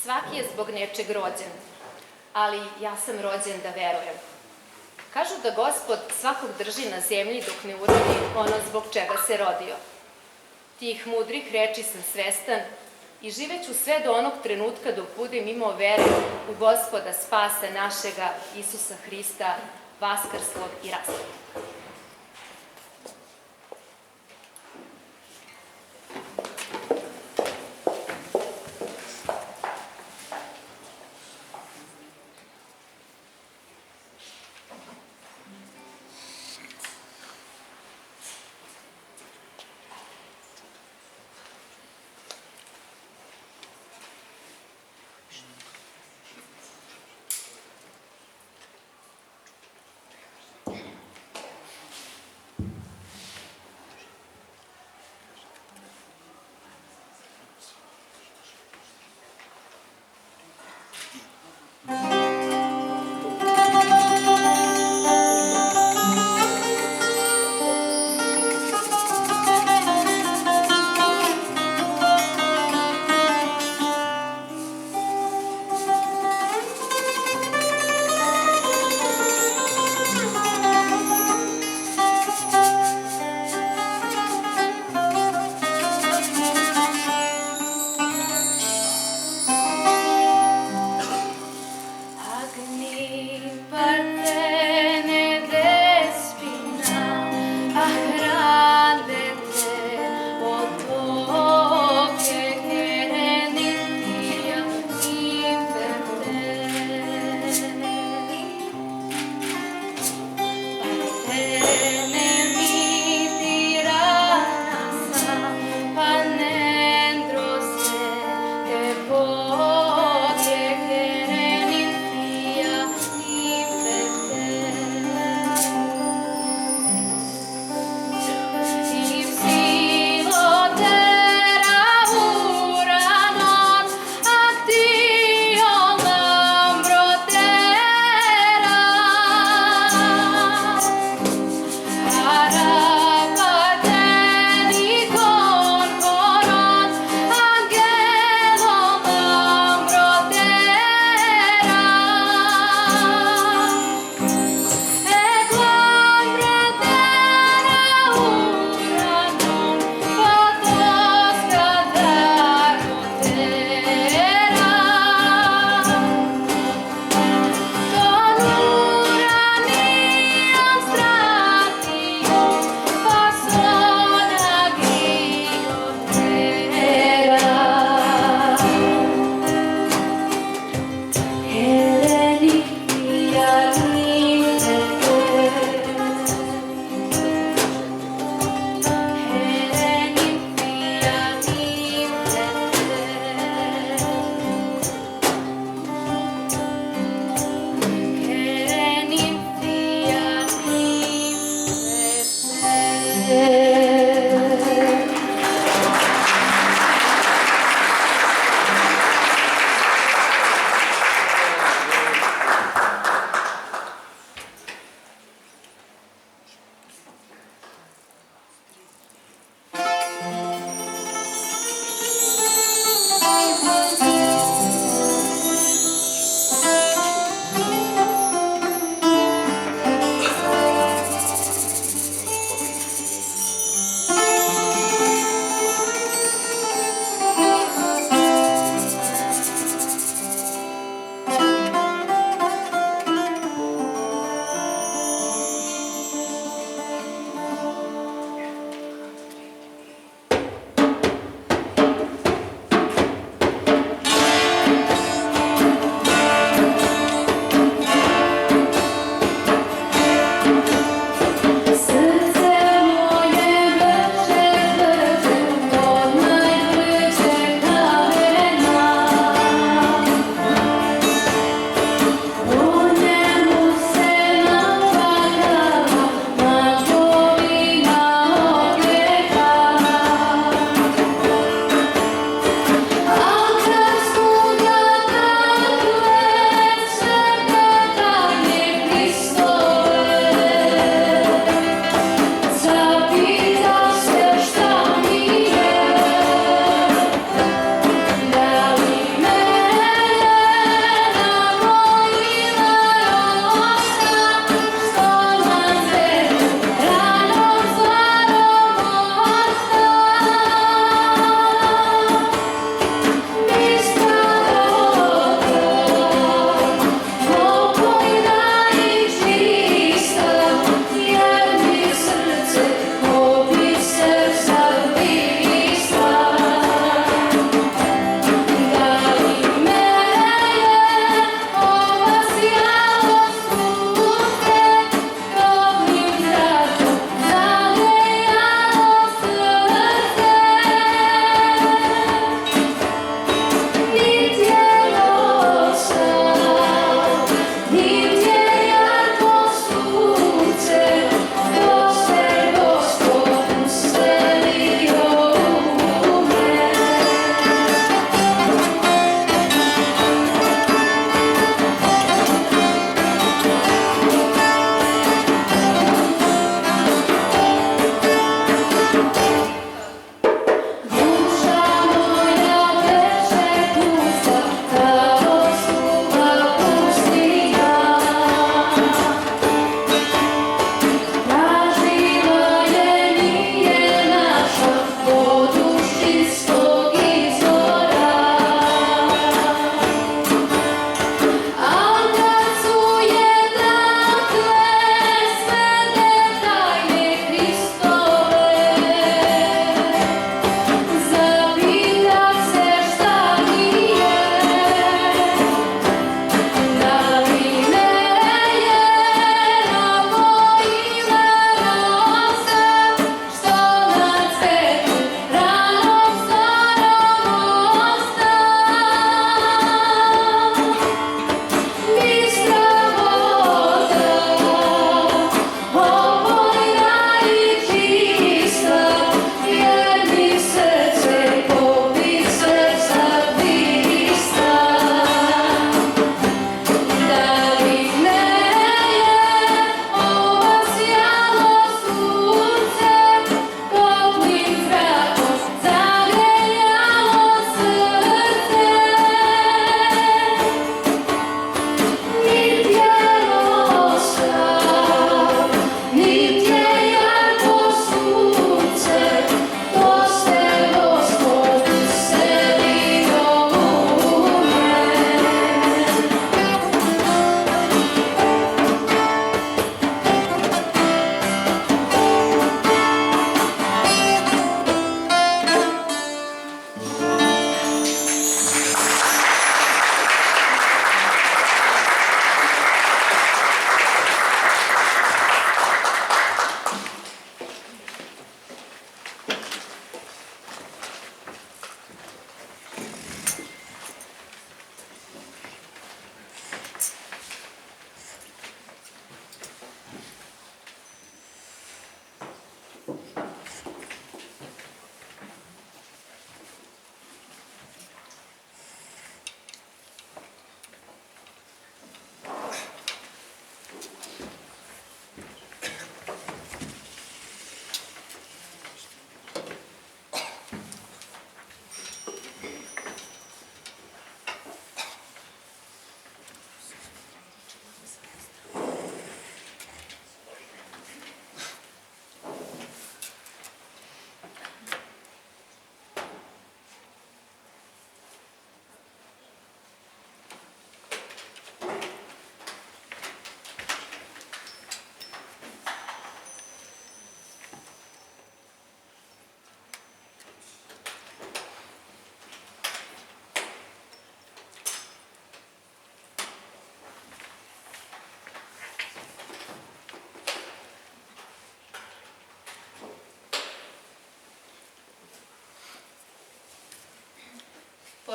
Svaki je zbog nečeg rođen, ali ja sam rođen da verujem. Kažu da Gospod svakog drži na zemlji dok ne uradi ono zbog čega se rodio. Tih mudrih reči sam svestan i živeću sve do onog trenutka dok budem imao veru u Gospoda spasa našega Isusa Hrista, vaskrslog i raspetog.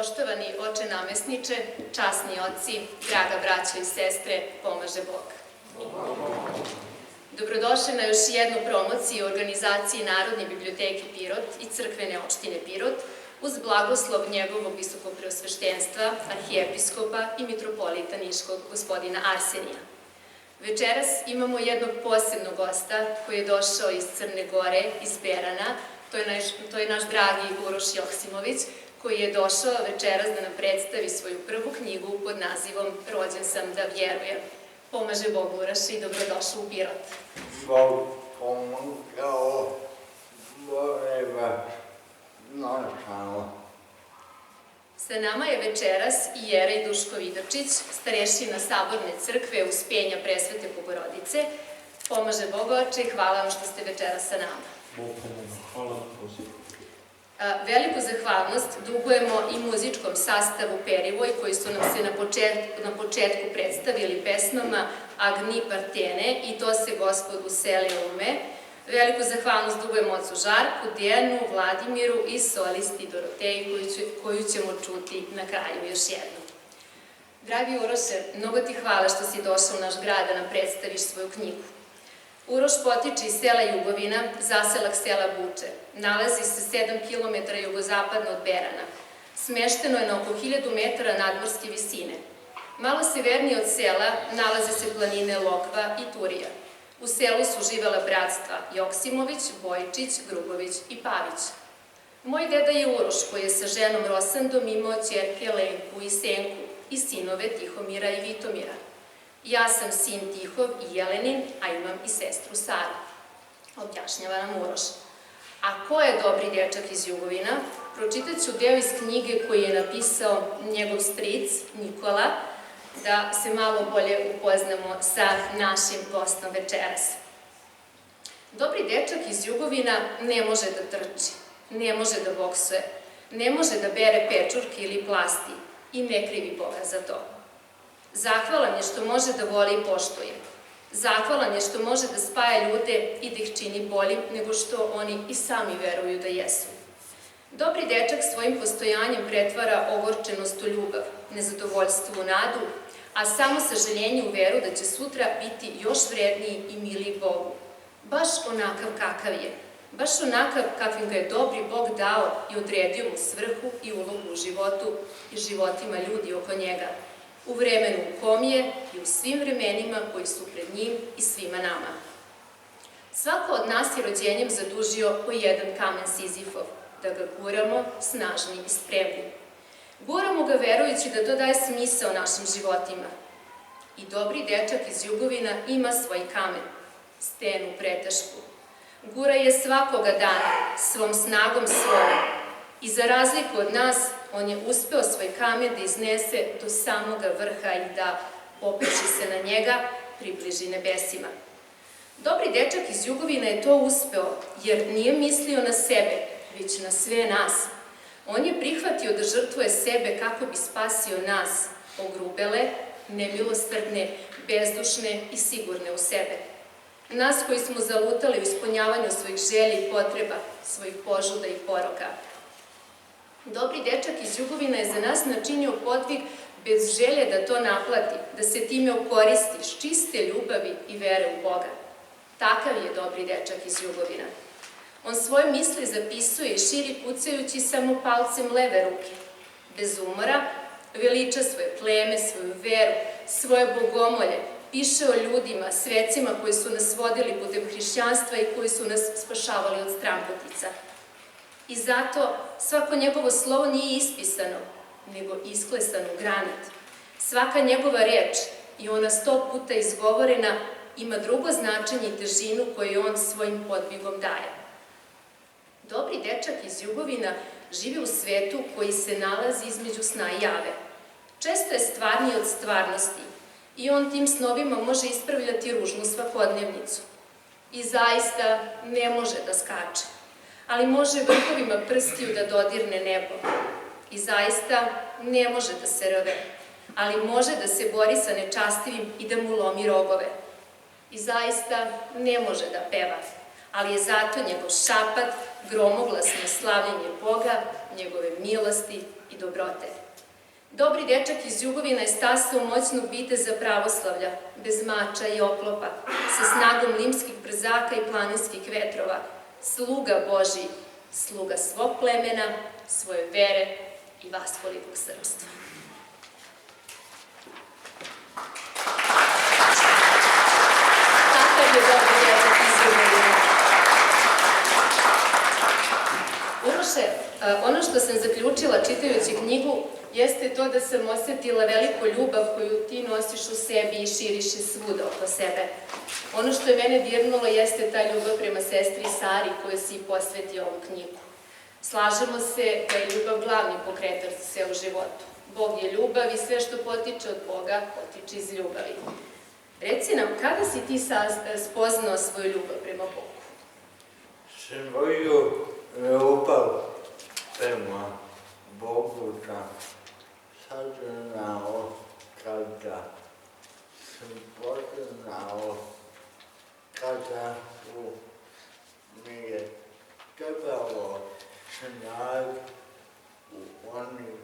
Poštovani oče namestniče, časni oci, draga braćo i sestre, pomaže Bog. Dobrodošli na još jednu promociju organizaciji Narodne biblioteke Pirot i crkvene opštine Pirot uz blagoslov njegovog visokopreosveštenstva, arhijepiskopa i mitropolita Niškog gospodina Arsenija. Večeras imamo jednog posebnog gosta koji je došao iz Crne Gore, iz Berana. To je naš dragi Uroš Joksimović, koji je došao večeras da nam predstavi svoju prvu knjigu pod nazivom Rođen sam da vjerujem. Pomaže Bog, Uroš, i dobrodošao u Pirot. Bog pomogao, boreba, noćalo. Sa nama je večeras i Jerej Duško Vidočić, starešina Saborne crkve Uspenja Presvete Bogorodice. Pomaže Bog, oče, i hvala vam što ste večeras sa nama. Bog pomogao, hvala na pozivu. Veliku zahvalnost dugujemo i muzičkom sastavu Perivoj, koji su nam se na početku predstavili pesmama Agni Partene i To se Gospodu sele ume. Veliku zahvalnost dugujemo ocu Žarku, Dijanu, Vladimiru i solisti Doroteji, koju ćemo čuti na kraju još jednom. Dragi Uroše, mnogo ti hvala što si došao u naš grad da nam predstaviš svoju knjigu. Uroš potiče iz sela Jugovina, zaselak sela Buče. Nalazi se 7 km jugozapadno od Berana. Smešteno je na oko 1000 metara nadmorske visine. Malo severnije od sela nalaze se planine Lokva i Turija. U selu su živela bratstva Joksimović, Bojičić, Grubović i Pavić. Moj deda je Uroš, koji je sa ženom Rosandom imao ćerke Lenku i Senku i sinove Tihomira i Vitomira. Ja sam sin Tihov i Jelenin, a imam i sestru Saru. Objašnjava nam Uroš. A ko je dobri dečak iz Jugovina? Pročitat ću deo iz knjige koji je napisao njegov stric Nikola, da se malo bolje upoznamo sa našim gostom večeras. Dobri dečak iz Jugovina ne može da trči, ne može da boksuje, ne može da bere pečurke ili plasti i ne krivi Boga za to. Zahvalan je što može da voli i poštuje. Zahvalan je što može da spaja ljude i da ih čini boljim nego što oni i sami veruju da jesu. Dobri dečak svojim postojanjem pretvara ogorčenost u ljubav, nezadovoljstvo u nadu, a samo sažaljenje u veru da će sutra biti još vredniji i miliji Bogu. Baš onakav kakav je. Baš onakav kakvim ga je dobri Bog dao i odredio mu svrhu i ulogu u životu i životima ljudi oko njega. U vremenu u kom je i u svim vremenima koji su pred njim i svima nama. Svako od nas je rođenjem zadužio po jedan kamen Sizifov, da ga guramo snažni i spremni. Guramo ga verujući da to daje smisao našim životima. I dobri dečak iz Jugovina ima svoj kamen, stenu pretešku. Gura je svakoga dana, svom snagom svojom. I za razliku od nas, on je uspeo svoj kamen da iznese do samoga vrha i da, opeći se na njega, približi nebesima. Dobri dečak iz Jugovina je to uspeo, jer nije mislio na sebe, već na sve nas. On je prihvatio da žrtvuje sebe kako bi spasio nas, ogrubele, nemilosrdne, bezdušne i sigurne u sebe. Nas koji smo zalutali u ispunjavanju svojih želja i potreba, svojih požuda i poroka. Dobri dečak iz Jugovina je za nas načinio podvig bez želje da to naplati, da se time okoristi s čiste ljubavi i vere u Boga. Takav je dobri dečak iz Jugovina. On svoje misli zapisuje i širi pucajući samo palcem leve ruke. Bez umora veliča svoje pleme, svoju veru, svoje bogomolje, piše o ljudima, svecima koji su nas vodili putem hrišćanstva i koji su nas spašavali od stranputica. I zato svako njegovo slovo nije ispisano, nego isklesano u granit. Svaka njegova reč, i ona 100 puta izgovorena, ima drugo značenje i težinu koju on svojim podbigom daje. Dobri dečak iz Jugovina živi u svetu koji se nalazi između sna i jave. Često je stvarniji od stvarnosti i on tim snovima može ispravljati ružnu svakodnevnicu. I zaista ne može da skače, ali može vrhovima prstiju da dodirne nebo. I zaista ne može da se rve, ali može da se bori sa nečastivim i da mu lomi rogove. I zaista ne može da peva, ali je zato njegov šapat gromoglasno slavljenje Boga, njegove milosti i dobrote. Dobri dečak iz Jugovina je stasao moćnog viteza pravoslavlja, bez mača i oklopa, sa snagom limskih brzaka i planinskih vetrova, sluga Božji, sluga svog plemena, svoje vere i vaspolitog srpstva. Takav je dobri dečak iz Jugovina. Uroše, ono što sam zaključila čitajući knjigu jeste to da sam osetila veliku ljubav koju ti nosiš u sebi i širiš je svuda oko sebe. Ono što je mene dirnulo jeste ta ljubav prema sestri Sari koju si posvetio ovu knjigu. Slažemo se da je ljubav glavni pokretač sve u životu. Bog je ljubav i sve što potiče od Boga potiče iz ljubavi. Reci nam, kada si ti spoznao svoju ljubav prema Bogu? Svoju ljubav prema Bogu sam saznao kada sam poznao kada mi je trebalo snagu u onim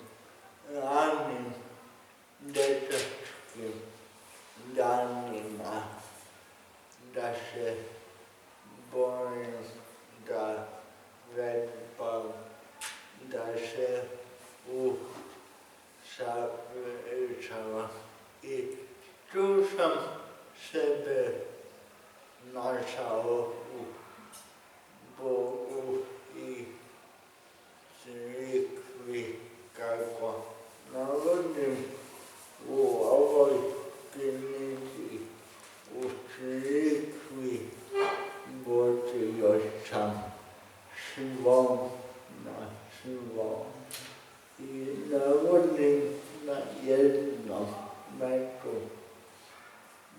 ranim dečačkim danima da se borim, da vežbam, da se usavršavam i tu sam sebe našao u Bogu i crkvi, kako navodim u ovoj knjizi. U crkvi Božjoj sam svom na svom i navodim na jednom mestu.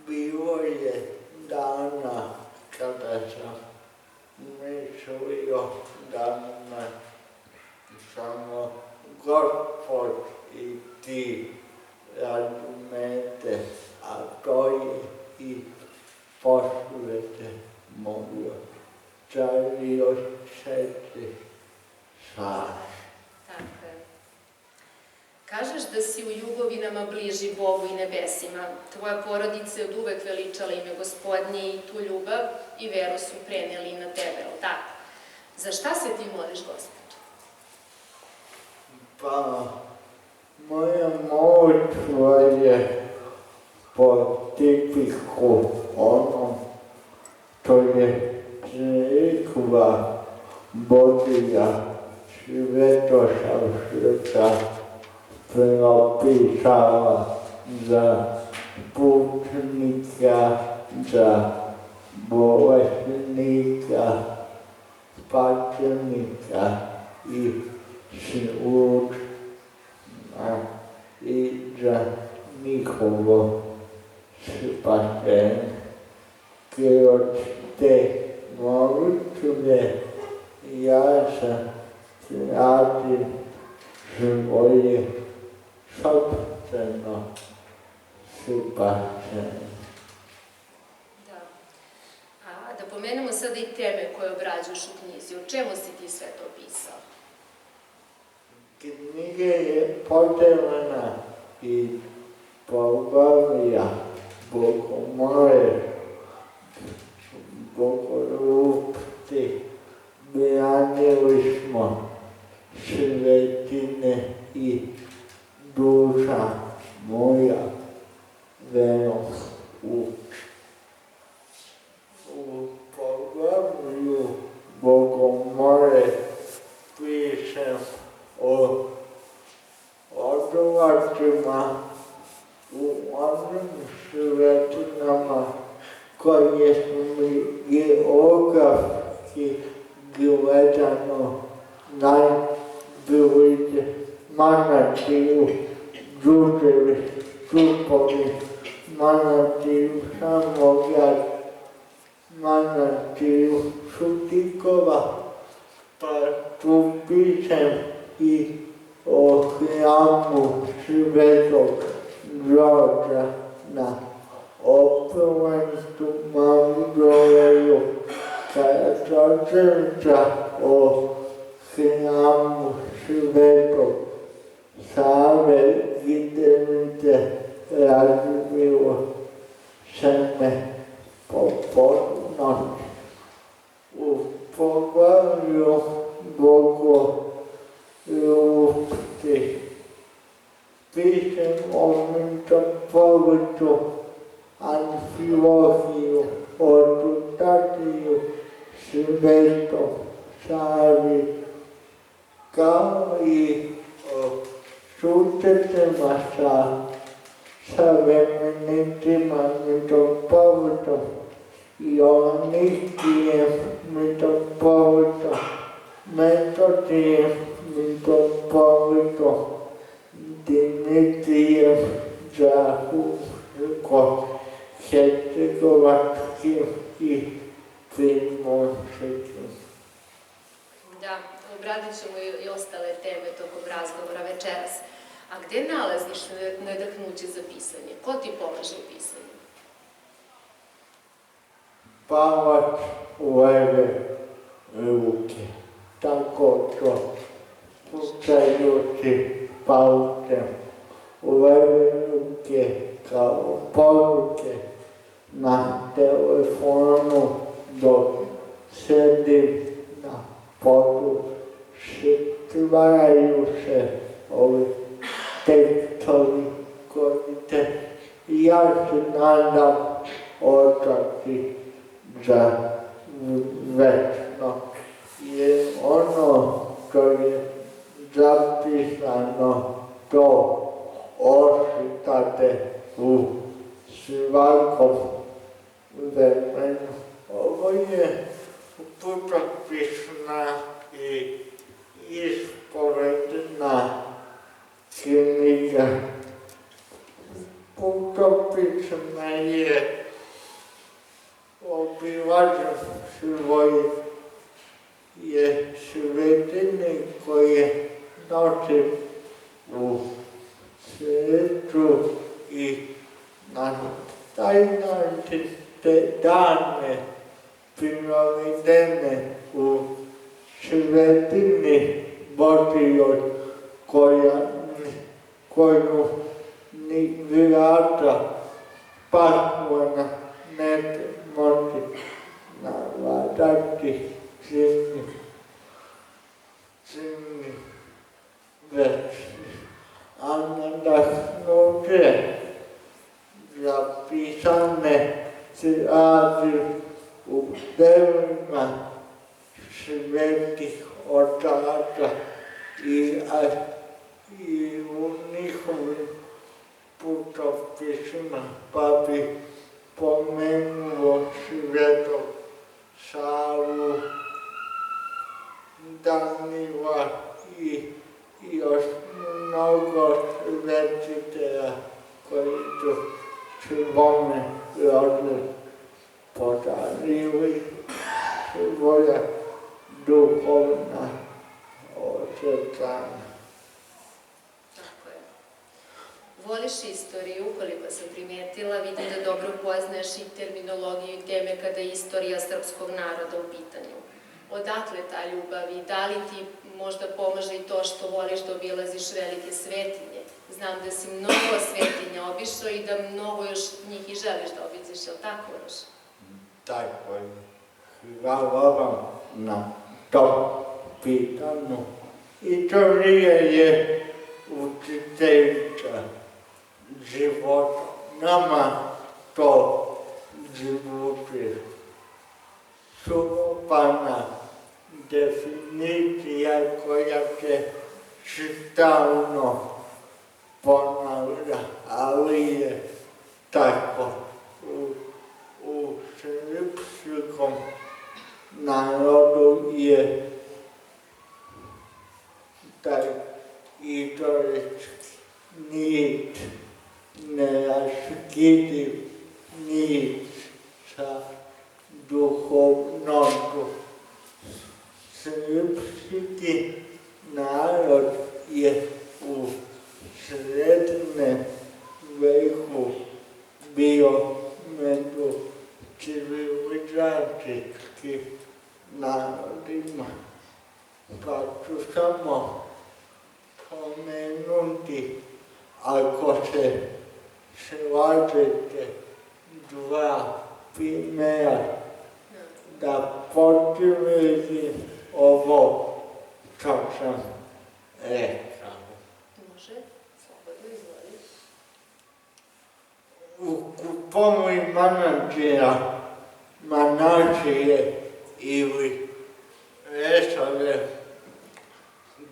Bilo je dana kada sam mislio da me samo Gospod i ti razumete, a to je i posvete moja. Cario sete Sari. Tako je. Kažeš da si u Jugovinama bliži Bogu i nebesima. Tvoja porodica je od uvek veličala ime Gospodnje i tu ljubav i veru su preneli na tebe, ali tako? Za šta se ti moliš Gospodu? Pa, moja molitva je po tipiku onom što je crkva Božja Svetosavštica propisala za putnika, za bolesnika, spačenika i služna i za njihovo spasenje. Kroz te molitve ja sam tražio svoje sopstveno spasenje. Da. A da pomenemo sada i teme koje obrađuješ u knjizi. O čemu si ti sve to pisao? Knjiga je podeljena i poglavlja Bogomolje, Bogorupci, branili smo svetine i duša moja verom uči. U poglavlju Bogomolje pišem o odlazima u onim svetinama koje su mi geografski gledano najbliže Manastiru Đurđević, Stupovi, Manastiru Samograd, Manastiru Šutikova, pa tu pišem i o hramu Svetog Đorđa na Oplentu Mandoleju, Karadžorđevića o hramu Svetog Save vidite razvilo seme popornosti. U poglavlju Bogoljubivosti pišem o mitropolitu Amfilohiju, odutatelju Svetom Savi, kao i o susretima sa savremenicima mitropolitom Joannistijem mitropolitom, Metodijem mitropolitom, Dimitrijem Zahumsko-Hercegovačkim i Primorskim. Da, obradit ćemo i ostale teme tokom razgovora večeras. A gde nalaziš nadahnuće za pisanje? Ko ti pomaže u pisanju? Palac leve ruke, tako to pucajući palcem leve ruke kao poruke na telefonu dok sedim na podu, stvaraju se ovi tekstovi koji te ja se nadam ostati za večno, jer ono što je zapisano to osjećate u svakom vremenu. Ovo je putopisna i ispovedna knjiga. Putopisna je obilažen svoje je svetine koje nosim u svetu i na taj način te dane provedene u svetini Božijoj koju ni vrata patvora ne može navadati zimni večni. A nadahnuće zapisane se radi u delima svetih otaca i u njihovim putopisima, pa bi pomenuo Svetog Savu, Danila i još mnogo svetitelja koji su svome rodu podarili svoja duhovna osjećanja. Tako je. Voliš istoriju, koliko sam primetila, vidim da dobro poznaješ i terminologiju i teme kada je istorija srpskog naroda u pitanju. Odakle ta ljubav i da li ti možda pomaže i to što voliš da obilaziš velike svetinje? Znam da si mnogo svetinja obišao i da mnogo još njih i želiš da obiđeš, je li tako, Uroš? Tako je. Hvala vam na tom pitanju. Istorija je učiteljica života. Nama to zvuči suropana definicija koja se stalno ponavlja, ali je tako u srpskom narodu je taj istorički nit neraskidiv nit sa duhovnošću. Srpski narod je u srednjem veku bio među civilizacijskim narodima ću samo pomenuti, ako se slažete, dva primjera da potvrdim ovo što sam rekao. Može, slobodno izvoli. U kupovnoj manastira, manastire ili resore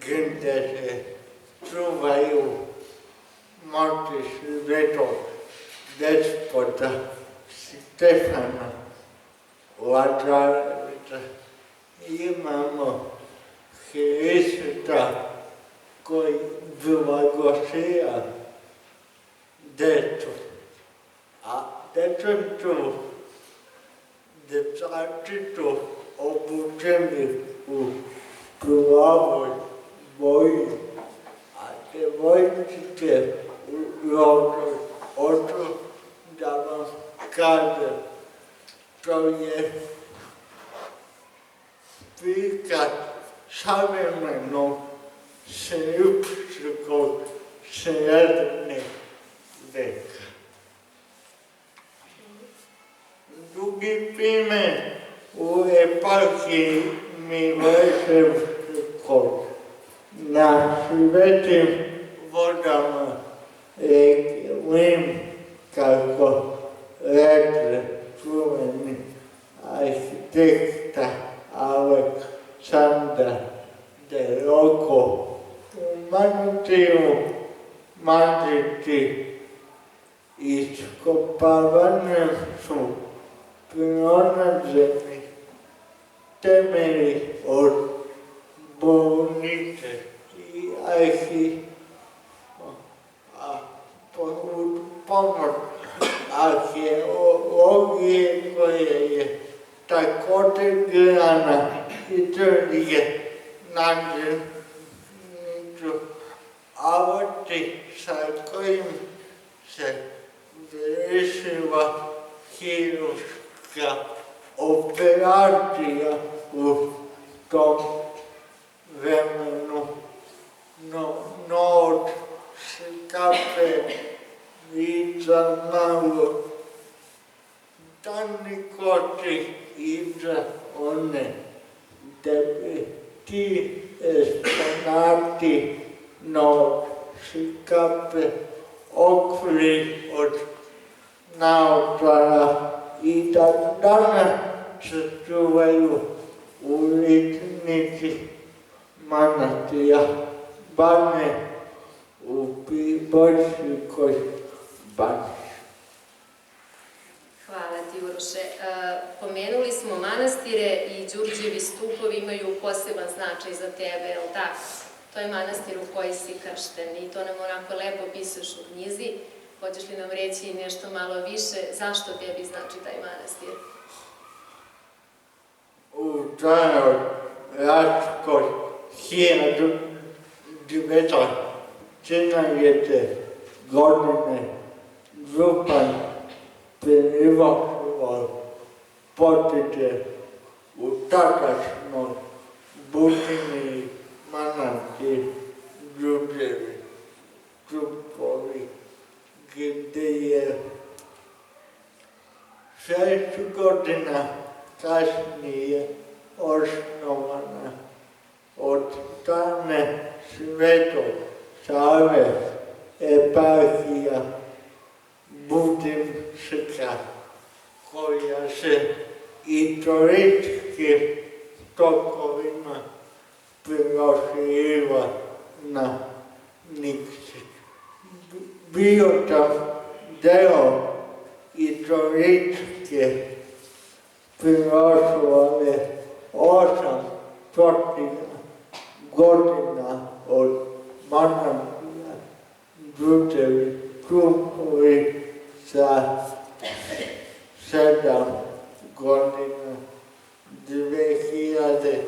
gdje se čuvaju moći svetog despota Stefana Lazarevića, imamo Hrista koji blagosija djecu, a dječačicu obučeni u plavoj boji, a djevojčice u rodnoj oču, da vam kaže, to je prikaz savremenog srpskog srednjeg veka. Drugi primjer u eparhiji Mileševskog na svetim vodama rijeke Lim, kako reče čuveni arhitekta Aleksandar de Rocco, u manastiru Mandići iskopavane su pronađeni temelji od bolnice i pomoć arheologije koja je također grana istorije nađeni avoti sa kojim se vršila hirurška operacija u tom vremenu. Noć kafe iza malo dani koči iza one tebe ti eksponati noć kafe okviri od naočara i da danas se čuvaju u riznici manastira Bane u Pribojskoj banji. Hvala ti, Uroše. Pomenuli smo manastire i Đurđevi stupovi imaju poseban značaj za tebe, je li tako? To je manastir u koji si kršten i to nam onako lepo pisaš u knjizi. Hoćeš li nam reći nešto malo više, zašto tebi znači taj manastir? U Đanoj Račkoj 1913. godine župan privošoval potiče u tadašnjoj Butini manastir Đurđevi stupovi, gdje je 6 godina kasnije osnovana od strane Svetog Save eparhija Butinska, koja se istoričkim tokovima proširiva na Nikšić. Bio tam deo istoričke prošlove 800 godina od manastira Đurđevi stupovi sa 7 godina 2013.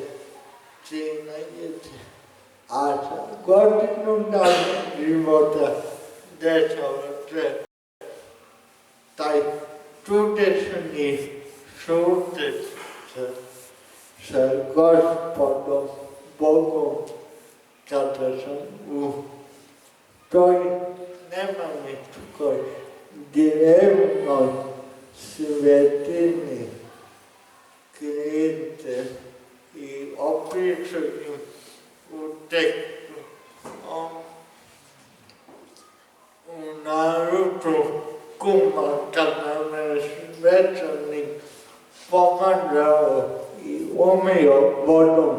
A sa godinu dana života dešava se taj čudesni susret sa Gospodom Bogom kada sam u toj nemaničkoj direvnoj svetini Krite i opisanim u tekstu u narodu kuma kad nam je svečanik pomagao i umio vodom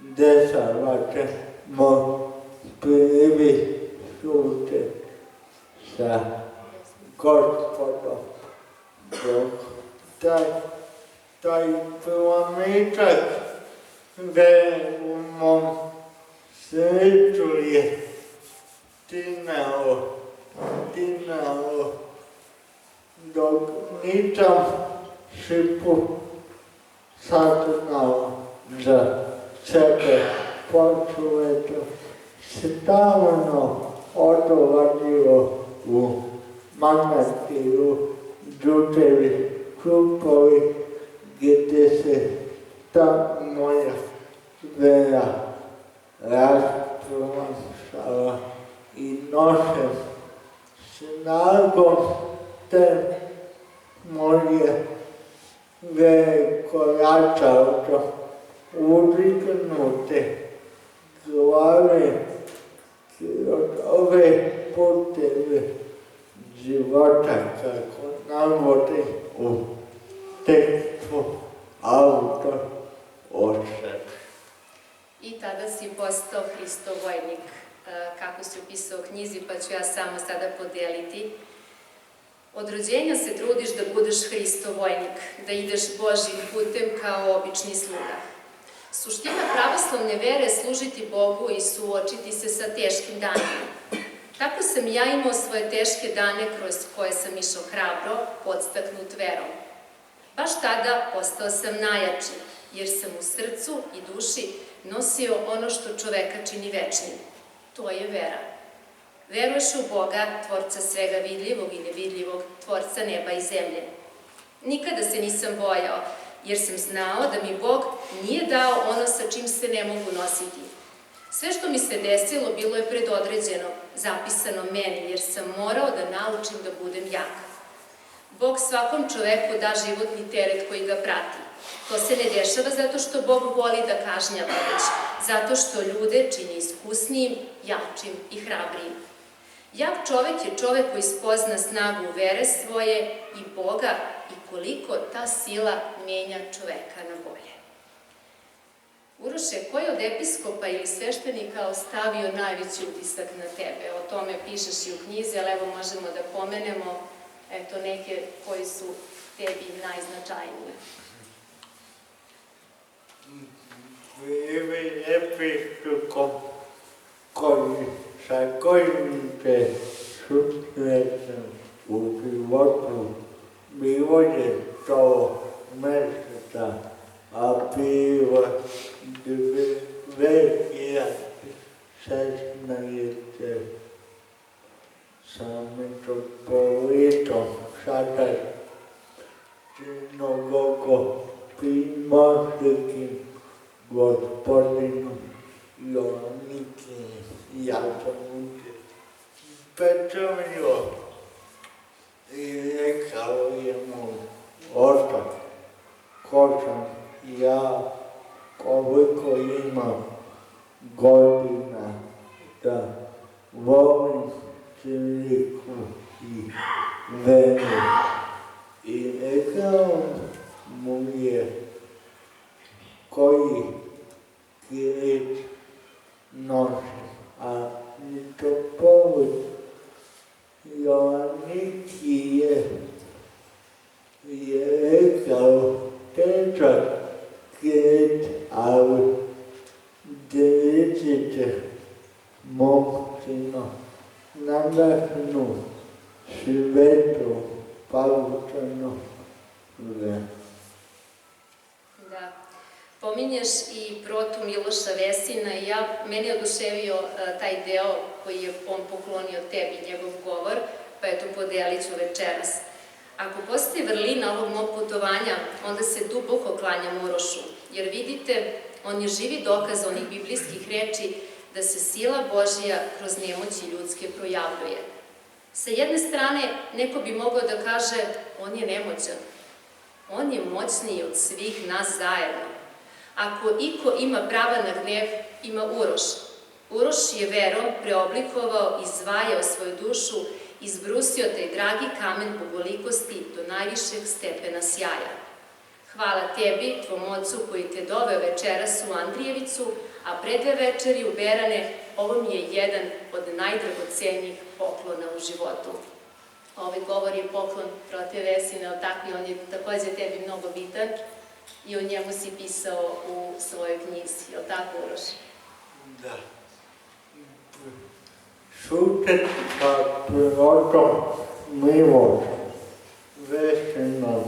dešavate moj prvi susret sa Gospodom Bogom. Taj plamičak vere u mom srcu je tinao dok nisam šipu saznao za sebe počuveto stalno odolazio u manastiru Đučevi krupovi gdje se ta moja vera raspromašala i nošem snagom te moje vere koračao do udignute glave kroz ove puteve života kako navode u tekstu autor Ošak. I tada si postao Hristov vojnik, kako si upisao u knjizi, pa ću ja samo sada podeliti. Od rođenja se trudiš da budeš Hristov vojnik, da ideš Božjim putem kao obični sluga. Suština pravoslavne vere je služiti Bogu i suočiti se sa teškim danima. Tako sam i ja imao svoje teške dane kroz koje sam išao hrabro, podstaknut verom. Baš tada postao sam najjači, jer sam u srcu i duši nosio ono što čoveka čini večnim. To je vera. Veruješ u Boga, tvorca svega vidljivog i nevidljivog, tvorca neba i zemlje. Nikada se nisam bojao, jer sam znao da mi Bog nije dao ono sa čim se ne mogu nositi. Sve što mi se desilo bilo je predodređeno, zapisano meni, jer sam morao da naučim da budem jak. Bog svakom čoveku da životni teret koji ga prati. To se ne dešava zato što Bog voli da kažnjava, već zato što ljude čini iskusnijim, jačim i hrabrijim. Jak čovek je čovek koji spozna snagu vere svoje i Boga i koliko ta sila menja čoveka na bolje. Uroše, koji od episkopa ili sveštenika ostavio najveći utisak na tebe? O tome pišeš i u knjizi, ali evo možemo da pomenemo neke koji su tebi najznačajniji. Prvi episkop sa kojim se susrećem u životu bilo je to meseca aprila 2016. sa metropolitom sada Crnogorsko-primorskim gospodinom Joannikim. Ja sam Petrovio i rekao je mu otac, ko sam ja, koliko imam godina da volim crkvu i veru. I rekao mu je koji kret nosi, a mitropolit Joanniki je rekao težak kret, ali recite momcino nadahnu svetu paučanu veru. Da. Pominješ i protu Miloša Vesina i meni je oduševio taj deo koji je on poklonio tebi, njegov govor, pa eto podelit ću večeras. Ako postoji vrlina ovog mog putovanja, onda se duboko klanjam Urošu, jer vidite, on je živi dokaz onih biblijskih reči da se sila Božija kroz nemoći ljudske projavljuje. Sa jedne strane, neko bi mogao da kaže, on je nemoćan. On je moćniji od svih nas zajedno. Ako iko ima prava na gnev, ima Uroš. Uroš je verom preoblikovao, izdvajao svoju dušu, izbrusio taj dragi kamen bogolikosti do najvišeg stepena sjaja. Hvala tebi, tvom ocu koji te doveo večeras u Andrijevicu, a pre 2 večeri u Berane, ovo mi je jedan od najdragocenijih poklona u životu. Ovaj govor je poklon protiv Vesine, tako i on je takođe tebi mnogo bitan i o njemu si pisao u svojoj knjizi, je li tako, Uroš? Da. Šutet sa prorokom Milošem Vesinom.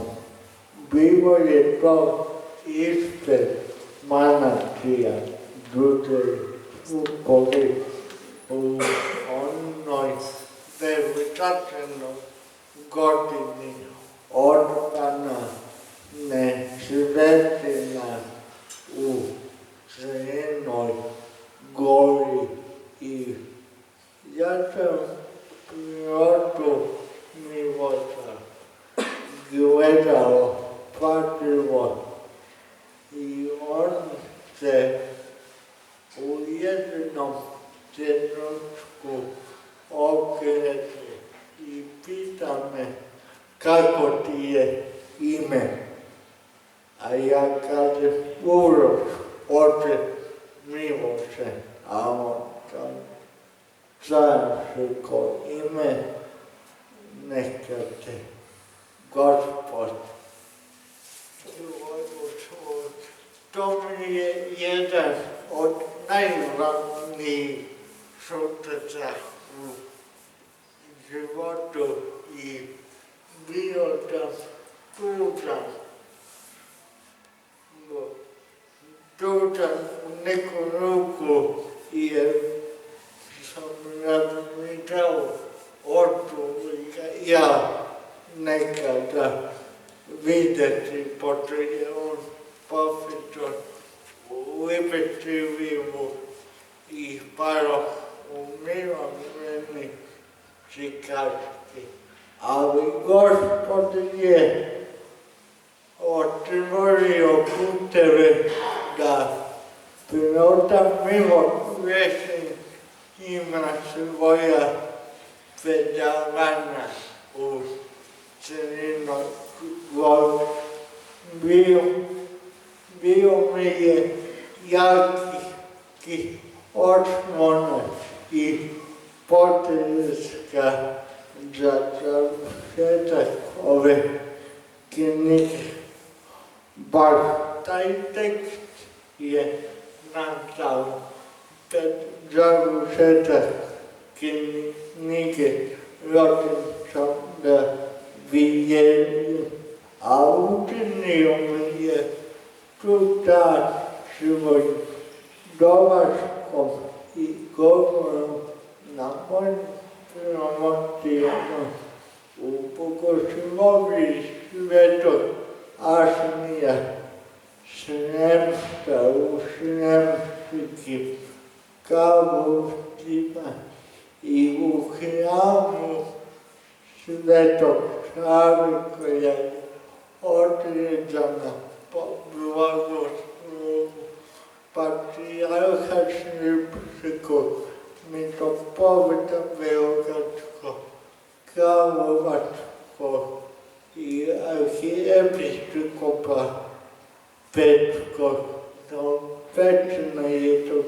Bilo je to ispred manastira Đurđevi Vukovi u onoj veličanstvenoj godini odbrana nesvetina u Crnoj Gori i ja sam proroku Miloša gledao pažljivo i on se u jednom trenutku okreće i pita me kako ti je ime. A ja kažem Uroš, oče Miloše, a on kaže carsko ime, neka te Gospod. To mi je jedan od najvažnijih šutaca u životu i bio sam tužan. Tužan u neku ruku jer sam razmišljao oču ja nekada vidjeti, pošto je on profesor u Lipečivimu i paro u Mirovini Čikaški. Ali Gospod je otvorio puteve da pilota Milo Vesin ima svoja predavanja u Crnoj Gori. Bio mi je jaki osmonac i podrška za završetak ove knjige. Baš taj tekst je nastao kad završetak knjige rodim sam da vidim, a učinio mi je čutat svoj dolaskom i govorom na mojim promocijama u Bogoslovi Svetog Arsenija Sremska u Sremskim Karlovcima i u hramu Svetog Save koja je odrezana po blagoslovu patrijarha Srpskog mitropolita Beogradskog, Karlovačkog i arhijepiskopa Petrskog do 15.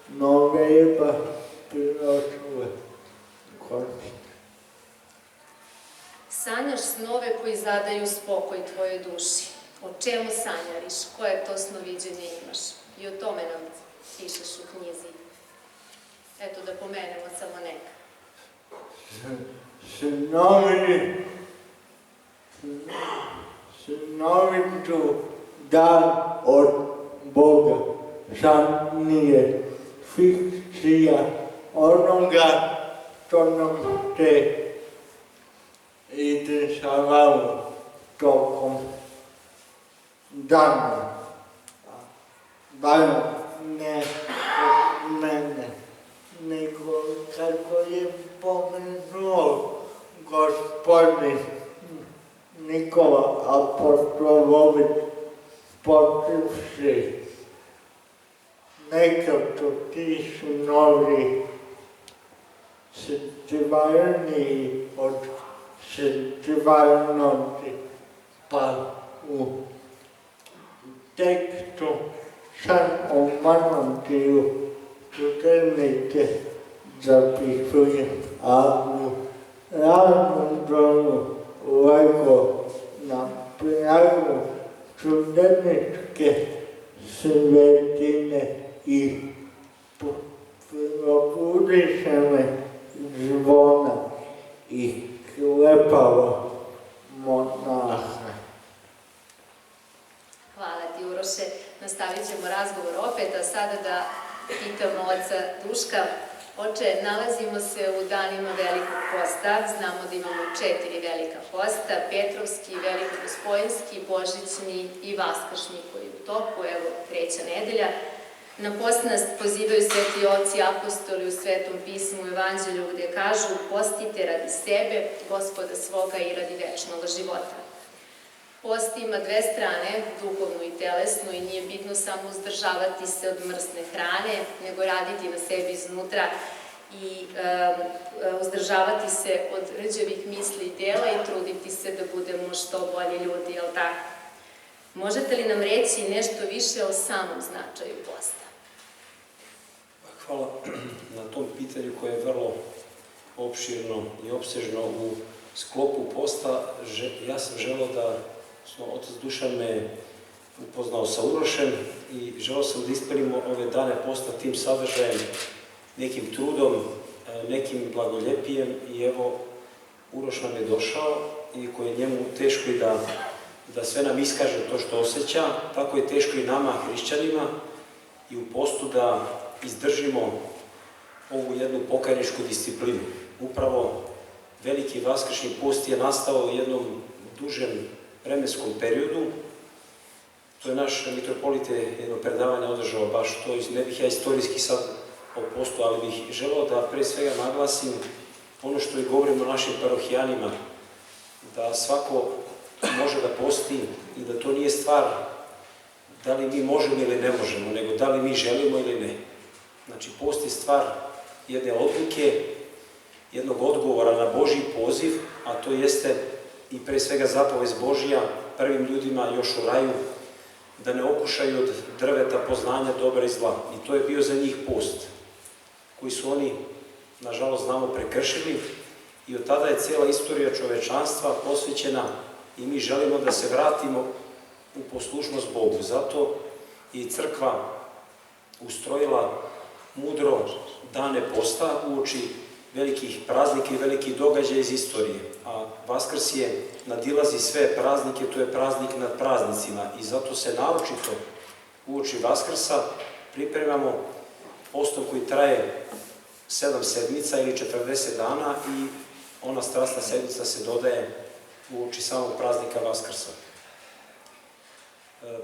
novembra prošle godine. Sanjaš snove koji zadaju spokoj tvojoj duši. O čemu sanjariš? Koje to snoviđenje imaš? I o tome nam pišeš u knjizi. Eto da pomenemo samo neka. Snoviću dan od Boga. San nije fikcija onoga što nam se dešavalo tokom dana. Bar ne od mene. gospodin Nikola Apostolović počevši nekako ti snovi sečevalniji od sečevalnosti, pa u tekstu San o Manantiju učenike zapisuje, a u radnom domu Lego na pragu čudeničke svetine i probudišene zvona i klepava monaha. Hvala ti, Uroše. Nastavit ćemo razgovor opet, a sada da pitamo oca Duška. Oče, nalazimo se u danima Velikog posta, znamo da imamo 4 velika posta, Petrovski, Velikogospojinski, Božićni i Vaskršnji koji je u toku, evo 3. nedelja. Na post nas pozivaju sveti oci apostoli u Svetom pismu u Evanđelju gde kažu postite radi sebe, Gospoda svoga i radi večnog života. Post ima 2 strane, duhovnu i telesnu, i nije bitno samo uzdržavati se od mrsne hrane, nego raditi na sebi iznutra i uzdržavati se od rđevih misli i djela i truditi se da budemo što bolji ljudi, jel tako? Možete li nam reći nešto više o samom značaju posta? Hvala na tom pitanju koje je vrlo opširno i opsežno u sklopu posta. Ja sam želeo da otac Dušan me upoznao sa Urošem i želeo sam da ispunimo ove dane posta tim sadržajem, nekim trudom, nekim blagoljepijem, i evo Uroš nam je došao i koji je njemu teško i da sve nam iskaže to što osjeća, tako je teško i nama, hrišćanima, i u postu da izdržimo ovu jednu pokajničku disciplinu. Upravo veliki vaskršnji post je nastao u jednom dužem vremenskom periodu. To je naš mitropolit jedno predavanje održao baš to, ne bih ja istorijski sad o postu, ali bih želeo da pre svega naglasim ono što i govorimo našim parohijanima, da svako može da posti i da to nije stvar da li mi možemo ili ne možemo, nego da li mi želimo ili ne. Znači, post je stvar jedne odluke, jednog odgovora na Božji poziv, a to jeste i pre svega zapovest Božja prvim ljudima još u raju, da ne okušaju od drveta poznanja dobra i zla. I to je bio za njih post, koji su oni, nažalost, znamo, prekršili, i od tada je cijela istorija čovečanstva posvećena i mi želimo da se vratimo u poslušnost Bogu. Zato je i crkva ustrojila mudro dane posta uoči velikih praznika i velikih događaja iz istorije. A Vaskrs je nadilazi sve praznike, to je praznik nad praznicima, i zato se naročito uoči Vaskrsa pripremamo postom koji traje 7 sedmica ili 40 dana, i ona strasna sedmica se dodaje uoči samog praznika Vaskrsa.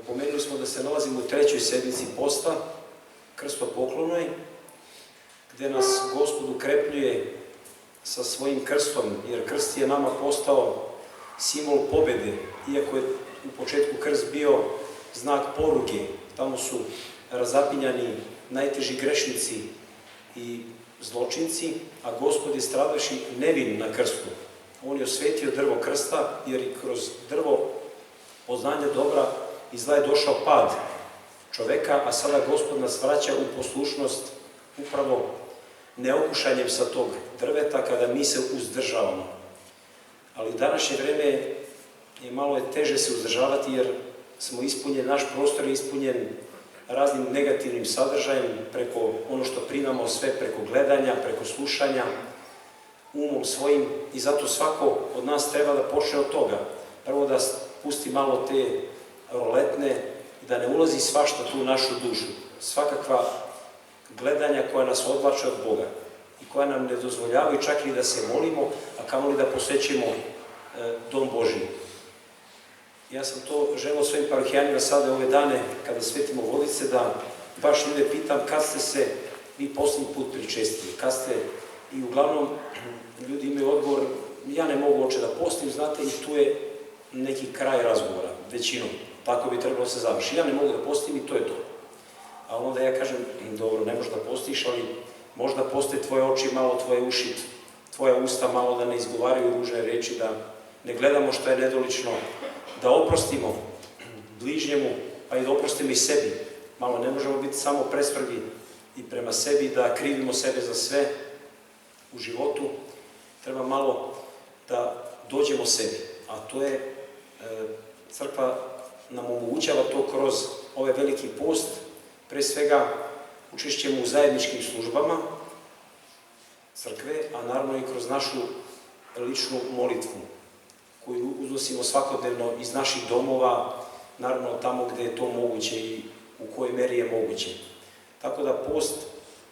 Pomenuli smo da se nalazimo u 3. sedmici posta, krstopoklonoj, gde nas Gospod ukrepljuje sa svojim krstom, jer krst je nama postao simbol pobede, iako je u početku krst bio znak poruge. Tamo su razapinjani najteži grešnici i zločinci, a Gospod je stradavši nevin na krstu. On je osvetio drvo krsta, jer i kroz drvo poznanja dobra i zla je došao pad čoveka, a sada Gospod nas vraća u poslušnost upravo neokušanjem sa tog drveta, kada mi se uzdržavamo. Ali u današnje vreme je malo teže se uzdržavati, jer naš prostor je ispunjen raznim negativnim sadržajem, preko ono što primamo sve, preko gledanja, preko slušanja, umom svojim, i zato svako od nas treba da počne od toga. Prvo da pusti malo te roletne, da ne ulazi svašta tu u našu dušu. Svakakva gledanja koja nas odvlače od Boga i koja nam ne dozvoljavaju čak i da se molimo, a kamoli da posećemo dom Božji. Ja sam to želeo svojim parohijanima sada ove dane, kada svetimo vodice, da baš ljude pitam kad ste se vi poslednji put pričestili, kad ste, i uglavnom ljudi imaju odgovor, ja ne mogu uopće da postim, znate, i tu je neki kraj razgovora, većinom. Tako bi trebalo se završi. Ja ne mogu da postim i to je to. A onda ja kažem, dobro, ne možeš da postiš, ali možda postoje tvoje oči, malo tvoje uši, tvoja usta malo da ne izgovaraju ružne reči, da ne gledamo što je nedolično, da oprostimo bližnjemu, pa i da oprostimo i sebi. Malo ne možemo biti samo presvrgi i prema sebi, da krivimo sebe za sve u životu. Treba malo da dođemo sebi, a to je, crkva nam omogućava to kroz ovaj veliki post, pre svega učešćem u zajedničkim službama crkve, a naravno i kroz našu ličnu molitvu, koju uznosimo svakodnevno iz naših domova, naravno tamo gde je to moguće i u kojoj meri je moguće. Tako da post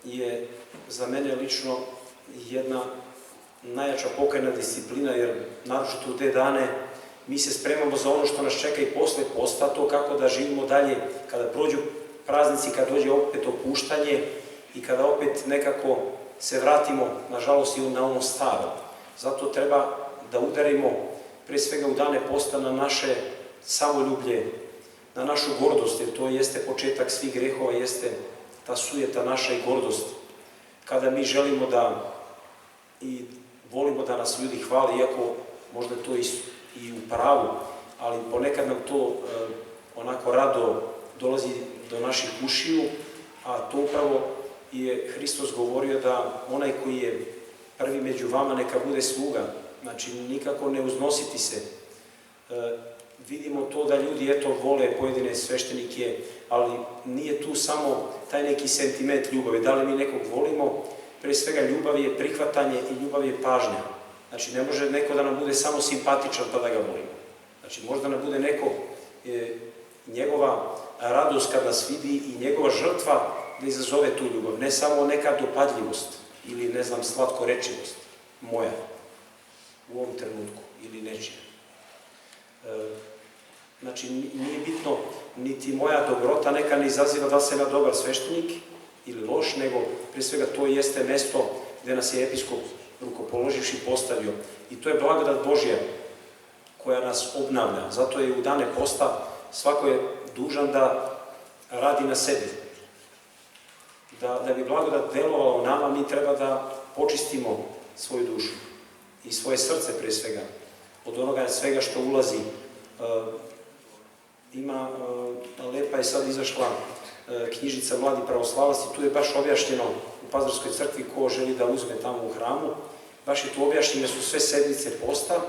je za mene lično jedna najjača pokretna disciplina, jer naročito u te dane mi se spremamo za ono što nas čeka i posle posta, to kako da živimo dalje, kada prođu praznici, kada dođe opet opuštanje i kada opet nekako se vratimo, nažalost, i na ono staro. Zato treba da udarimo pre svega u dane posta na naše samoljublje, na našu gordost, jer to jeste početak svih grehova, jeste ta sujeta naša i gordost. Kada mi želimo da i volimo da nas ljudi hvali, iako možda to i u pravu, ali ponekad nam to onako rado dolazi do naših ušiju, a to upravo je Hristos govorio da onaj koji je prvi među vama neka bude sluga, znači nikako ne uznositi se. Vidimo to da ljudi vole pojedine sveštenike, ali nije tu samo taj neki sentiment ljubavi. Da li mi nekog volimo? Pre svega ljubav je prihvatanje i ljubav je pažnja. Znači ne može neko da nam bude samo simpatičan pa da ga volimo. Znači možda nam bude neko, njegova radost kad nas vidi i njegova žrtva da izazove tu ljubav. Ne samo neka dopadljivost ili ne znam slatkorečivost moja u ovom trenutku ili nečija. Znači nije bitno niti moja dobrota neka ne izaziva da sam ja dobar sveštenik ili loš, nego pre svega to jeste mesto gde nas je episkop rukopoloživši postavio. I to je blagodat Božja koja nas obnavlja. Zato je u dane posta svako je dužan da radi na sebi. Da bi blagodat delovala u nama, mi treba da počistimo svoju dušu i svoje srce pre svega od onoga svega što ulazi. Lepa je sad izašla knjižica Mladi pravoslavac i tu je baš objašnjeno u Pazarskoj crkvi ko želi da uzme tamo u hramu. Baš je tu objašnjene su sve sedmice posta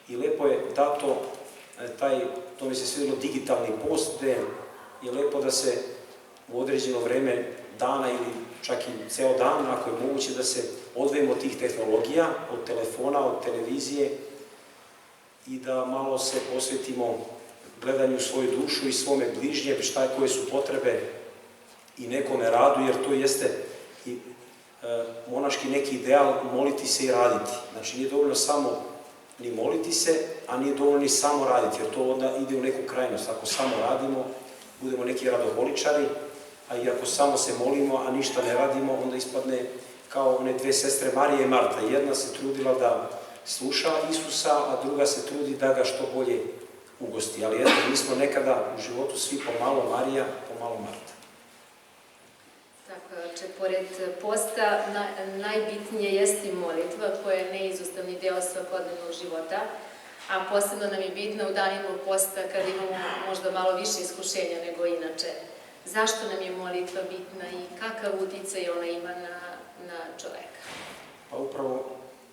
i lepo je dato to mi se svidjelo, digitalni post, gde je lepo da se u određeno vreme dana ili čak i ceo dan, ako je moguće, da se odvojimo od tih tehnologija, od telefona, od televizije i da malo se posvetimo gledanju svoju dušu i svome bližnje, koje su potrebe i nekome radu, jer to jeste i monaški neki ideal moliti se i raditi. Znači nije dovoljno samo ni moliti se, a nije dovoljno ni samo raditi, jer to onda ide u neku krajnost. Ako samo radimo, budemo neki radoholičari, a i ako samo se molimo, a ništa ne radimo, onda ispadne kao one dve sestre Marija i Marta. Jedna se trudila da sluša Isusa, a druga se trudi da ga što bolje ugosti. Ali eto, mi smo nekada u životu svi pomalo Marija, pomalo Marta. Tako, pored posta, najbitnije jeste i molitva, koja je neizostavni deo svakodnevnog života, a posebno nam je bitna u danima posta kada imamo možda malo više iskušenja nego inače. Zašto nam je molitva bitna i kakav uticaj ona ima na čoveka? Pa upravo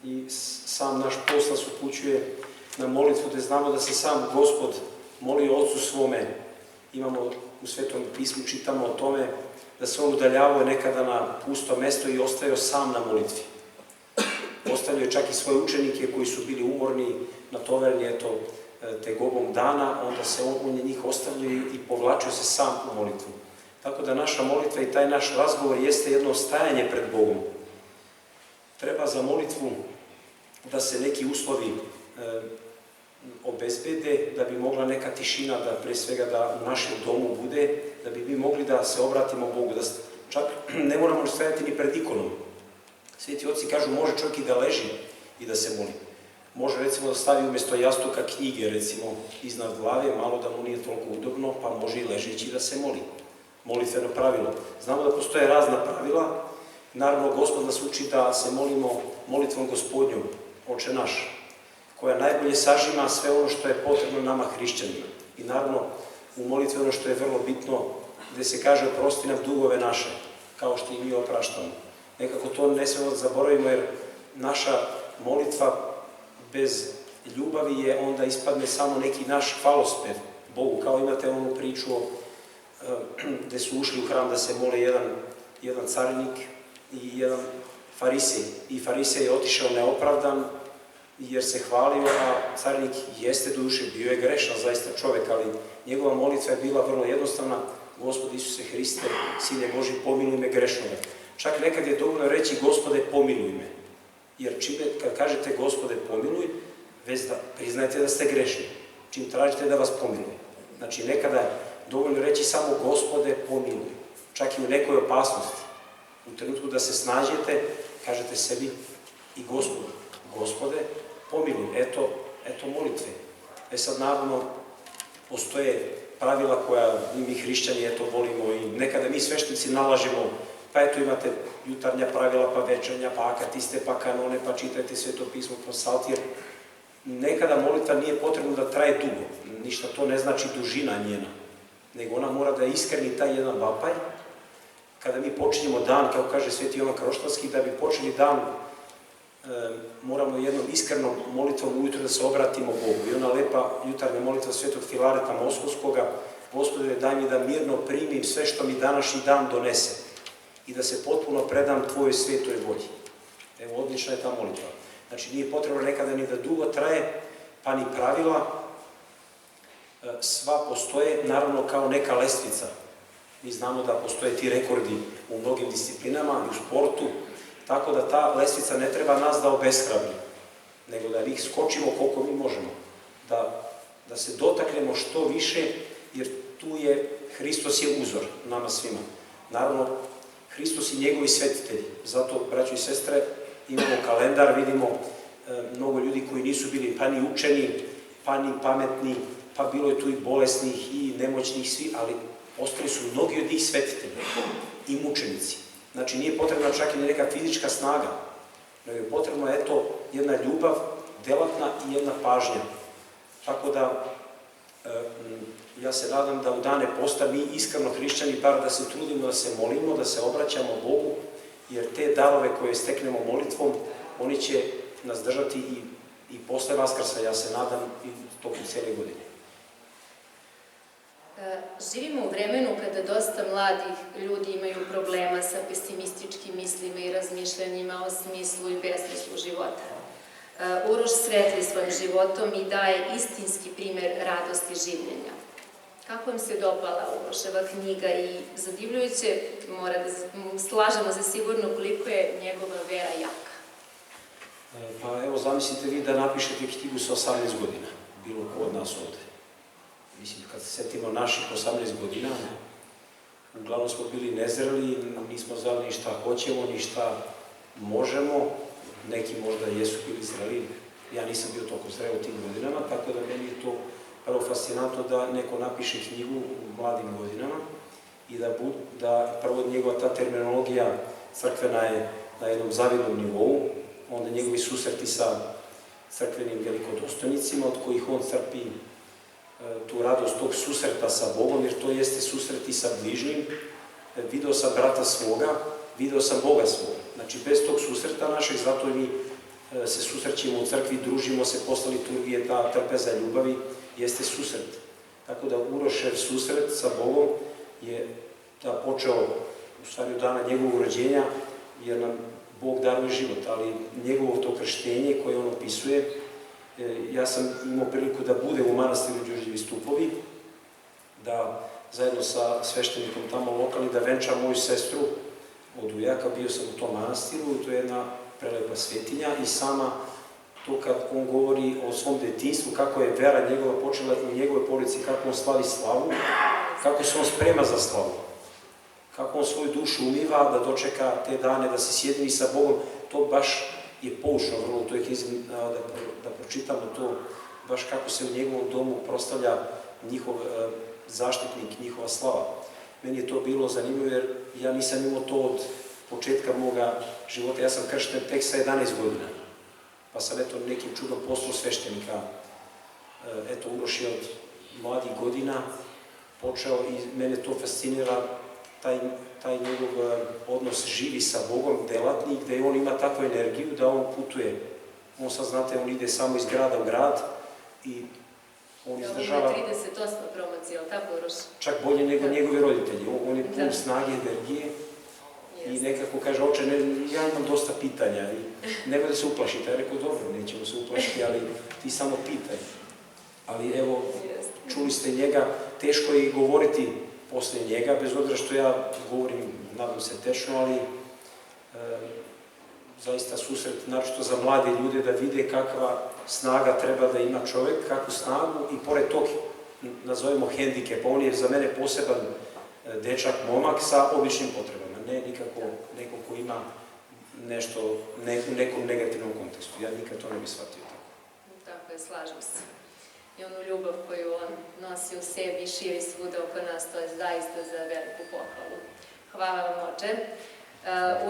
i sam naš post nas upućuje na molitvu, gde znamo da se sam Gospod molio Otcu svome. Imamo u Svetom pismu, čitamo o tome da se on udaljavao nekada na pusto mesto i ostajao sam na molitvi. Ostavio je čak i svoje učenike koji su bili umorni, natovareni tegobom dana, onda se on njih ostavio i povlačio se sam u molitvu. Tako da naša molitva i taj naš razgovor jeste jedno stajanje pred Bogom. Treba za molitvu da se neki uslovi obezbede, da bi mogla neka tišina, da pre svega da u našem domu bude, da bi mi mogli da se obratimo Bogu, da čak ne moramo stajati ni pred ikonom. Sveti oci kažu, može čovjek i da leži i da se moli. Može recimo da stavi umjesto jastuka knjige recimo iznad glave, malo da mu nije toliko udobno, pa može i ležeći da se moli. Molitveno pravilo. Znamo da postoje razna pravila. Naravno, Gospod nas uči da se molimo molitvom Gospodnjom, Oče naš, koja najbolje sažima sve ono što je potrebno nama hrišćanima. I naravno, u molitvi ono što je vrlo bitno, gde se kaže oprosti nam dugove naše, kao što i mi opraštamo. Nekako to ne smemo da zaboravimo, jer naša molitva bez ljubavi je onda ispadne samo neki naš hvalospev Bogu, kao imate onu priču gde su ušli u hram da se mole jedan carinik i jedan farisej. I farisej je otišao neopravdan jer se hvalio, a carinik jeste duše, bio je grešan zaista čovek, ali njegova molitva je bila vrlo jednostavna: Gospod Isuse Hriste, Sine Božji, pomiluj me grešnoga. Čak nekad je dovoljno reći: Gospode, pomiluj me. Jer kad kažete Gospode, pomiluj, već da priznajete da ste grešni. Čim tražite da vas pomiluje. Znači, nekada je dovoljno reći samo Gospode, pomiluj. Čak i u nekoj opasnosti. U trenutku da se snađete, kažete sebi i Gospodu: Gospode, pomiluj. Eto molitve. Sad, naravno, postoje pravila koja mi hrišćani volimo i nekada mi sveštenici nalažemo, pa eto imate jutarnja pravila, pa večernja, pa akatiste, pa kanone, pa čitajte Sveto pismo, pa psaltir. Nekada molitva nije potrebno da traje dugo, ništa to ne znači dužina njena, nego ona mora da iskreni taj jedan vapaj. Kada mi počinjemo dan, kao kaže Sveti Jovan Kroštalski, da bi počeli dan, moramo jednom iskrenom molitvom ujutro da se obratimo Bogu. I ona lepa jutarnja molitva Svetog Filareta Moskovskoga: Gospode, daj mi da mirno primim sve što mi današnji dan donese i da se potpuno predam Tvojoj svetoj volji. Evo, odlična je ta molitva. Znači, nije potrebno nekada ni da dugo traje, pa ni pravila. Sva postoje, naravno, kao neka lestvica. Mi znamo da postoje ti rekordi u mnogim disciplinama i u sportu, tako da ta lestvica ne treba nas da obeshrabri, nego da ih skočimo koliko mi možemo. Da se dotaknemo što više, jer tu je Hristos je uzor nama svima. Naravno, Hristos i njegovi svetitelji. Zato, braćo i sestre, imamo kalendar, vidimo mnogo ljudi koji nisu bili pa ni učeni, pa ni pametni, pa bilo je tu i bolesnih i nemoćnih svi, ali ostali su mnogi od njih svetitelji i mučenici. Znači, nije potrebna čak i neka fizička snaga, nego je potrebno, jedna ljubav, delatna i jedna pažnja. Tako da, ja se nadam da u dane posta mi iskreno hrišćani bar da se trudimo, da se molimo, da se obraćamo Bogu, jer te darove koje steknemo molitvom, oni će nas držati i posle Vaskrsa, ja se nadam, i tokom cijele godine. Živimo u vremenu kada dosta mladih ljudi imaju problema sa pesimističkim mislima i razmišljanjima o smislu i besmislu života. Uroš svetli svojim životom i daje istinski primer radosti življenja. Kako vam se dopala Uroševa knjiga i zadivljujuće, slažemo se sigurno koliko je njegova vera jaka. Pa evo, zamislite vi da napišete knjigu sa 18 godina, bilo ko od nas ovde. Mislim, kad se setimo naših 18 godina, uglavnom smo bili nezreli, nismo znali ni šta hoćemo, ni šta možemo, neki možda jesu bili zreli, ja nisam bio toliko zreo u tim godinama, tako da meni je to prvo fascinantno da neko napiše knjigu u mladim godinama i da prvo njegova ta terminologija crkvena je na jednom zavidnom nivou, onda njegovi susreti sa crkvenim velikodostojnicima, od kojih on crpi tu radost tog susreta sa Bogom, jer to jeste susret i sa bližnjim. Video sam brata svoga, video sam Boga svoga. Znači, bez tog susreta našeg, zato i mi se susrećemo u crkvi, družimo se posle liturgije, ta trpeza ljubavi jeste susret. Tako da Urošev susret sa Bogom je počeo u stvari od dana njegovog rođenja, jer nam Bog daruje život, ali njegovo to krštenje koje on opisuje, ja sam imao priliku da budem u manastiru Đurđevi Stupovi, da zajedno sa sveštenikom tamo lokalni, da venčam moju sestru od ujaka, bio sam u tom manastiru, to je jedna prelepa svetinja i sama to kad on govori o svom detinjstvu, kako je vera njegova počela u njegovoj porodici, kako on slavi slavu, kako se on sprema za slavu, kako on svoju dušu umiva da dočeka te dane, da se sjedini sa Bogom, to baš je poučno vrlo u toj knjizi da pročitamo to, baš kako se u njegovom domu proslavlja njihov zaštitnik, njihova slava. Meni je to bilo zanimljivo jer ja nisam imao to od početka moga života. Ja sam kršten tek sa 11 godina. Pa sam nekim čudom postao sveštenika. Uroš je od mladih godina počeo i mene to fascinira, taj njegov odnos živi sa Bogom, delatni, gde on ima takvu energiju da on putuje. On sad, znate, on ide samo iz grada u grad i on izdržava... On ima 38 promocija, ali tako, Uroš? Čak bolje nego njegovi roditelji. On je pun snage, energije i nekako kaže, oče, ja imam dosta pitanja i nemoj da se uplašite. Ja rekao, dobro, nećemo se uplašiti, ali ti samo pitaj. Ali evo, čuli ste njega, teško je i govoriti posle njega, bez obzira što ja govorim, nadam se, tečno, ali zaista susret, naročito za mlade ljude, da vide kakva snaga treba da ima čovek, kakvu snagu i pored tog, nazovemo hendikepa, on je za mene poseban dečak, momak sa običnim potrebama, ne nikako neko ko ima nešto u nekom negativnom kontekstu. Ja nikad to ne bih shvatio tako. Tako je, slažem se. I onu ljubav koju on nosi u sebi i širi svuda oko nas, to je zaista za veliku pohvalu. Hvala vam, oče.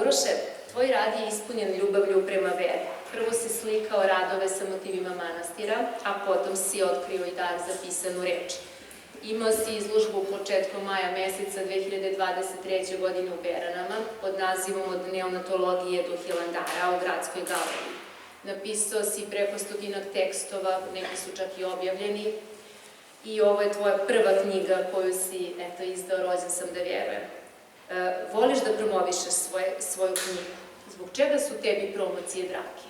Uroše, tvoj rad je ispunjen ljubavlju prema veri. Prvo si slikao radove sa motivima manastira, a potom si otkrio i dar za pisanu reč. Imao si izložbu početkom maja meseca 2023. godine u Beranama pod nazivom Od neonatologije do Hilandara u Gradskoj galeriji. Napisao si preko 100 tekstova, neki su čak i objavljeni, i ovo je tvoja prva knjiga koju si izdao, Rođen sam da vjerujem. Voliš da promovišeš svoju knjigu. Zbog čega su tebi promocije drage?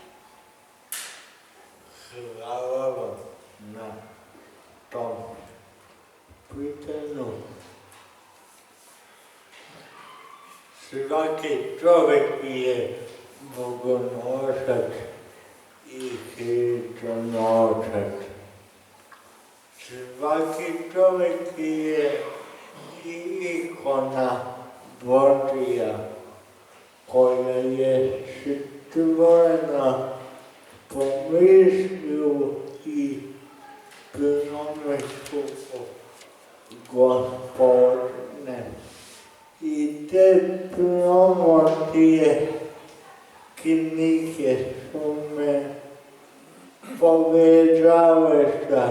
Hvala vam na tom pitanju. Svaki čovek je bogonošac i hristonošac. Svaki čovek je i ikona Božija, koja je stvorena po mišlju i prometu Gospodne. I te promocije knjige su me povezale sa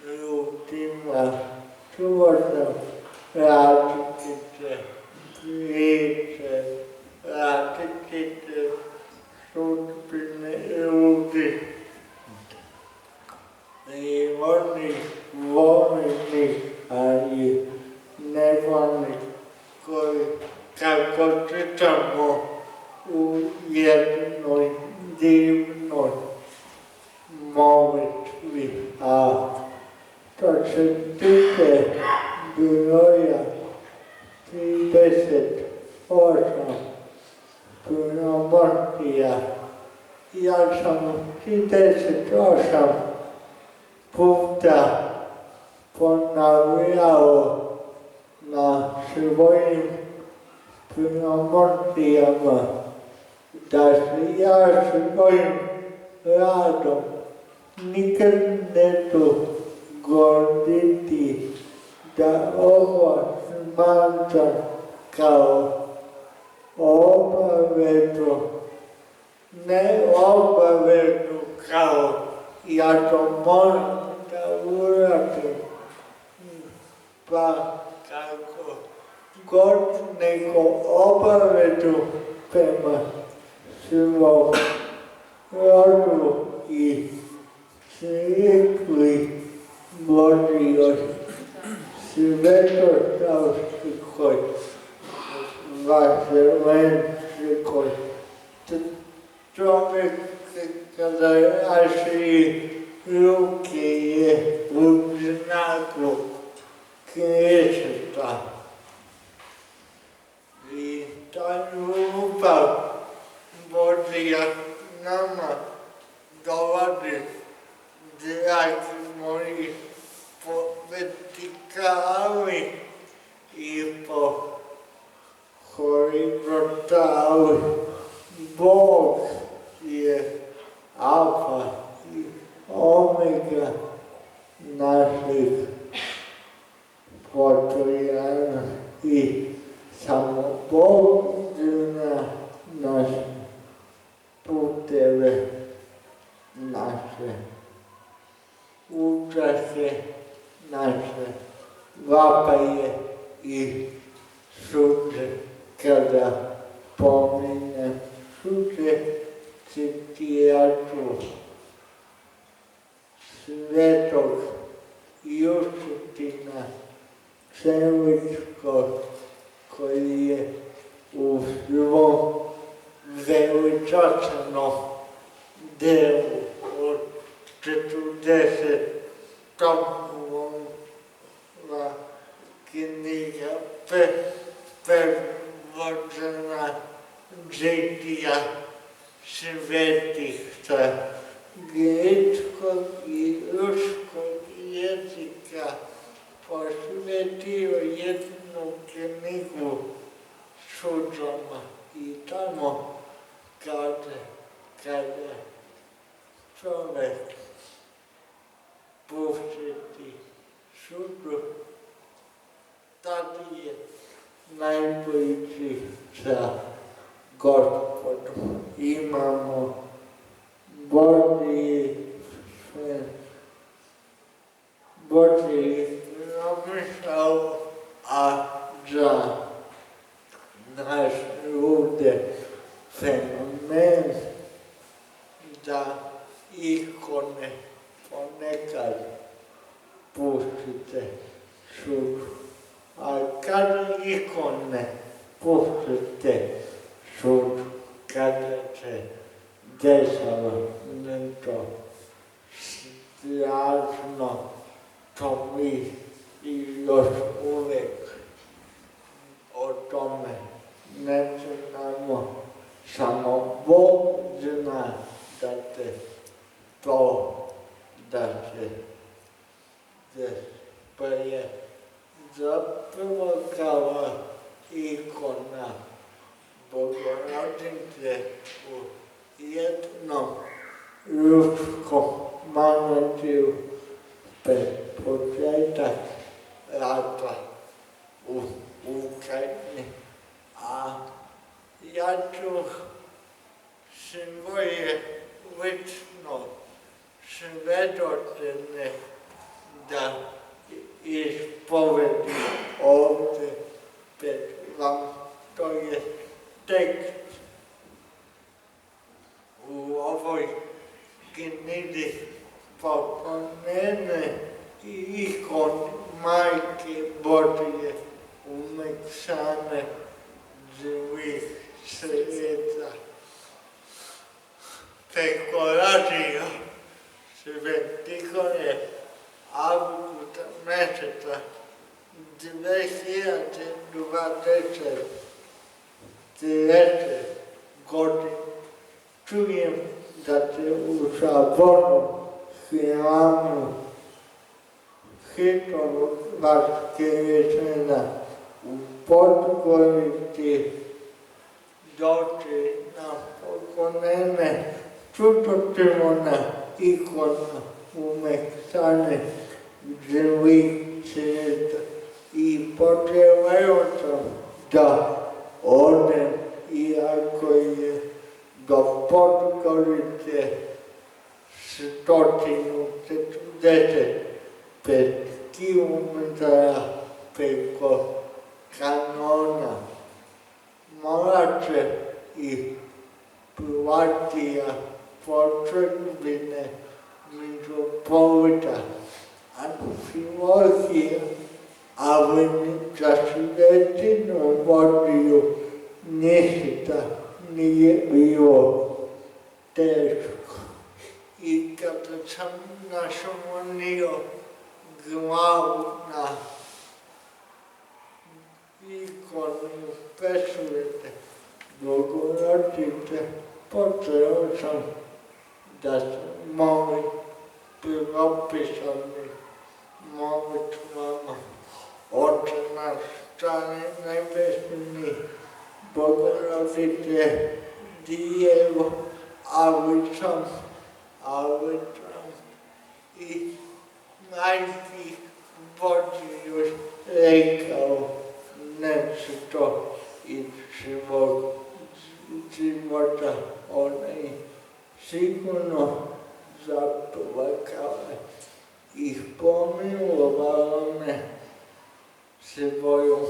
ljudima, čuo sam različite priče, različite sudbine ljudi. I oni voljeni, ali nevoljni, koji, kako čitamo u jednoj divnoj molitvi, a to se tiče broja 38 promocija. Ja sam 38 puta ponavljao na svojim promocijama da se ja svojim radom nikad neću gorditi, da ovo smatram kao obavezu, ne obavezu kao ja to moram da uradim, pa kako god nego obavezu prema svom rodu i crkvi Božijoj, svetosavskoj, vaseljenskoj. Čovjek kada naši ruke je u znaku kresta. I ta ljubav Božija nama dolazi, dragi moji, po vertikali i po horizontali. Bog je alfa i omega naših postojanja i samo Bog zna naše puteve, naše učaše, naše vapaje i suze. Kada pominjem suze, citijaču svetog Justina Čeličkog, koji je u svom veličanstvenom delu od 40 tomova knjiga prevođena žitija svetih sa grečkog i ruskog jezika posvetio jednu knjigu sudama i tamo kaže kada čovek posveti sudu, tad je najbliži sa Gospodom. Imamo Božji namysł, a za naš ljude fenomen da ikone ponekad pustite sudu. A kada ikone pustite sudu, kada se dešava nešto strašno, to mi i još uvek o tome ne znamo, samo Bog zna da se to, da se despaje. Zapravo kao ikona Bogorodice u jednom ruskom manastiru pred početak rata u Ukrajini. A ja ću svoje lično svedočenje da ispovedim ovde pred vam. To je tekst u ovoj knjizi poklonjene ikon Majke Božije Umeksane živih sveta. Preko radio Svetigore avgusta meseca 2023. godine čujem da se u Sabornom hramu Hitlerske večera u Podgorici doći na poklonjene čudočivona ikona Umeksane živih sveta i potrebaju sam da odem, iako je do Podgorice 145 kilometara preko kanona Morače i Platija potrebine metropolita Amfilohija, ali za Svetinu Božiju ništa nije bilo teško. I kada sam naslonio glavu na ikonu presvete Bogorodice, počeo sam da se molim propisanim molitvama. Oče naš, stani nebesni, Bogorodice, Djevo, ali sam i majki vodio rekao nešto iz života, ona je sigurno zaplakala i pomilovala me svojom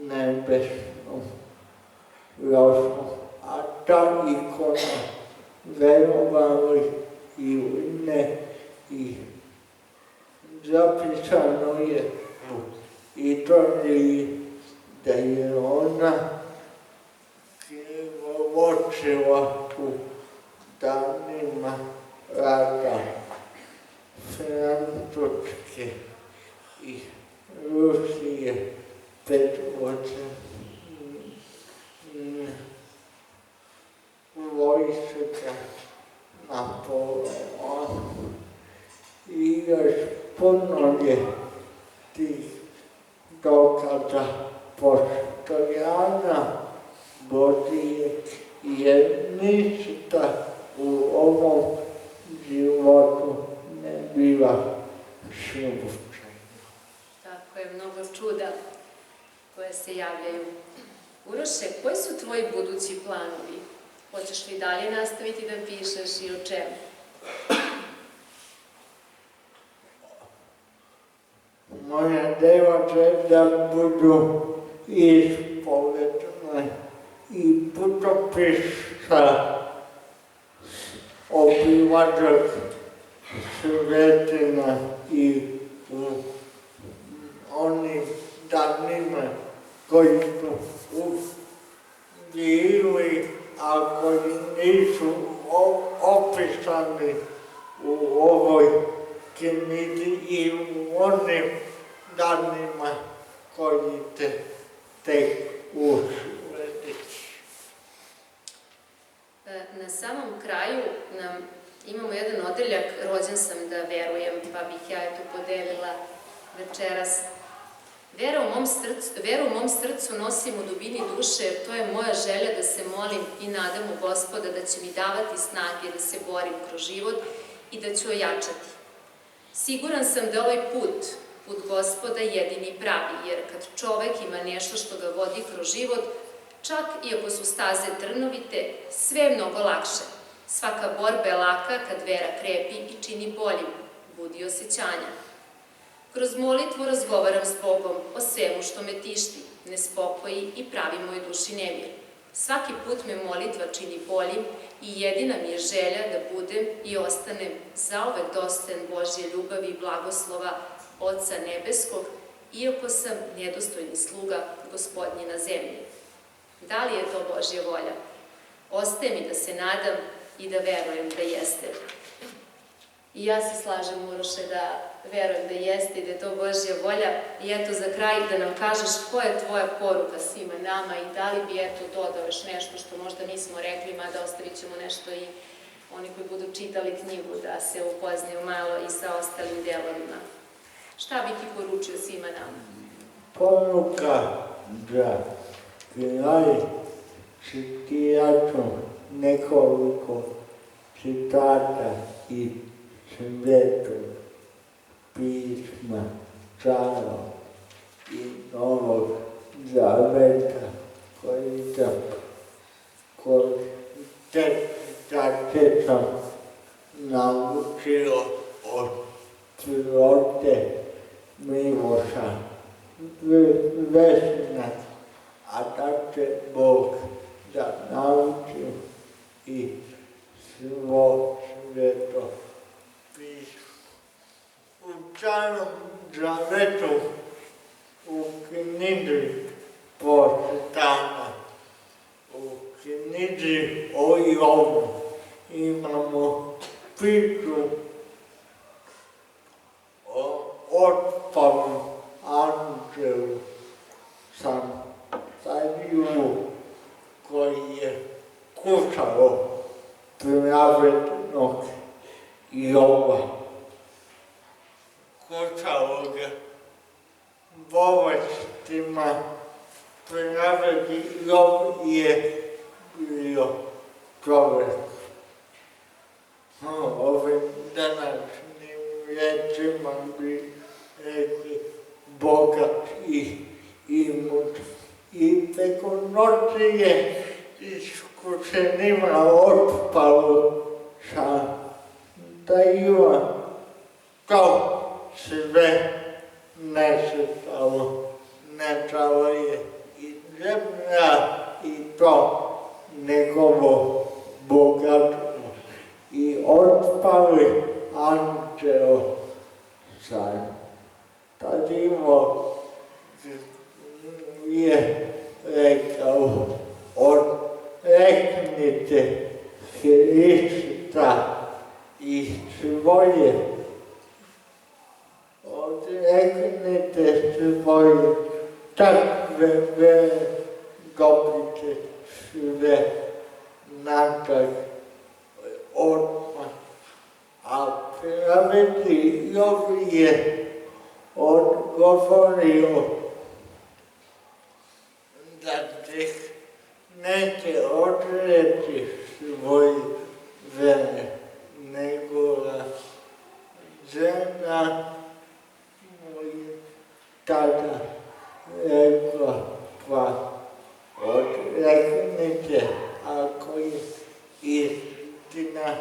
nebesnom rožom. A ta ikona, verovali ili ne, i zapisano je u istoriji da je ona krvovočila u danima rata Francuske i Rusije predvođene vojska Napoleona. I još puno je tih dokaza postojanja Božijeg, jer ništa u ovom životu ne biva slučajno. Tako je, mnogo čuda koje se javljaju. Uroše, koji su tvoji budući planovi? Hoćeš li dalje nastaviti da pišeš i o čemu? Moja deva će da budu ispovedane i putopisa obilažak svetina i u onim danima koji su bili, a koji nisu opisani u ovoj knjizi i u onim danima koji te tek uslediti. Na samom kraju imamo jedan odeljak Rođen sam da verujem, pa bih ja eto podelila večeras. Veru u mom srcu nosim u dubini duše, jer to je moja želja da se molim i nadam u Gospoda da će mi davati snage da se borim kroz život i da ću ojačati. Siguran sam da ovaj put Gospoda jedini pravi, jer kad čovek ima nešto što ga vodi kroz život, čak i ako su staze trnovite, sve je mnogo lakše. Svaka borba je laka kad vera krepi i čini boljim, budi osjećanja. Kroz molitvu razgovaram s Bogom o svemu što me tišti, nespokoji i pravi moj duši nemir. Svaki put me molitva čini boljim i jedina mi je želja da budem i ostanem zauvek dostojan Božje ljubavi i blagoslova Oca Nebeskog, iako sam nedostojni sluga Gospodnji na zemlji. Da li je to Božja volja? Ostaje mi da se nadam i da verujem da jeste. I ja se slažem, Uroše, da verujem da jeste i da je to Božja volja. I eto za kraj da nam kažeš koja je tvoja poruka svima nama i da li bi eto dodao još nešto što možda nismo rekli, mada ostavit ćemo nešto i oni koji budu čitali knjigu da se upoznaju malo i sa ostalim delovima. Šta bi ti poručio svima nama? Poruka za kraj citijaću nekoliko citata iz Svetog pisma, Stara i Novog Zaveta, koji te citate sam naučio od Cirote Miloša Vesna, a da će Bog da nauči i svo sveto pismo. U Starom Zavetu, u knjizi Posvetana, u knjizi o Jovu imamo priču o otpalu anđelu sam Sariju koji je kucao pravednog Jova. Kucao ga bolestima, pravedni Jov je bio čovek ovim današnjim riječima bi rekli bogat i imut. I preko noći je iskušenima otpalo da ima to sve nestalo. Nestalo je i zemlja i to njegovo bogatstvo. I otpali anđeo sad. Tad imao je rekao, odreknite Hrista i svoje, odreknite svoje, takve vere dobite sve natrag odmah. A pravedni Job je odgovorio da ih neće odreći svoje vere, nego žena mu je tada rekla, pa odreknite ako je istina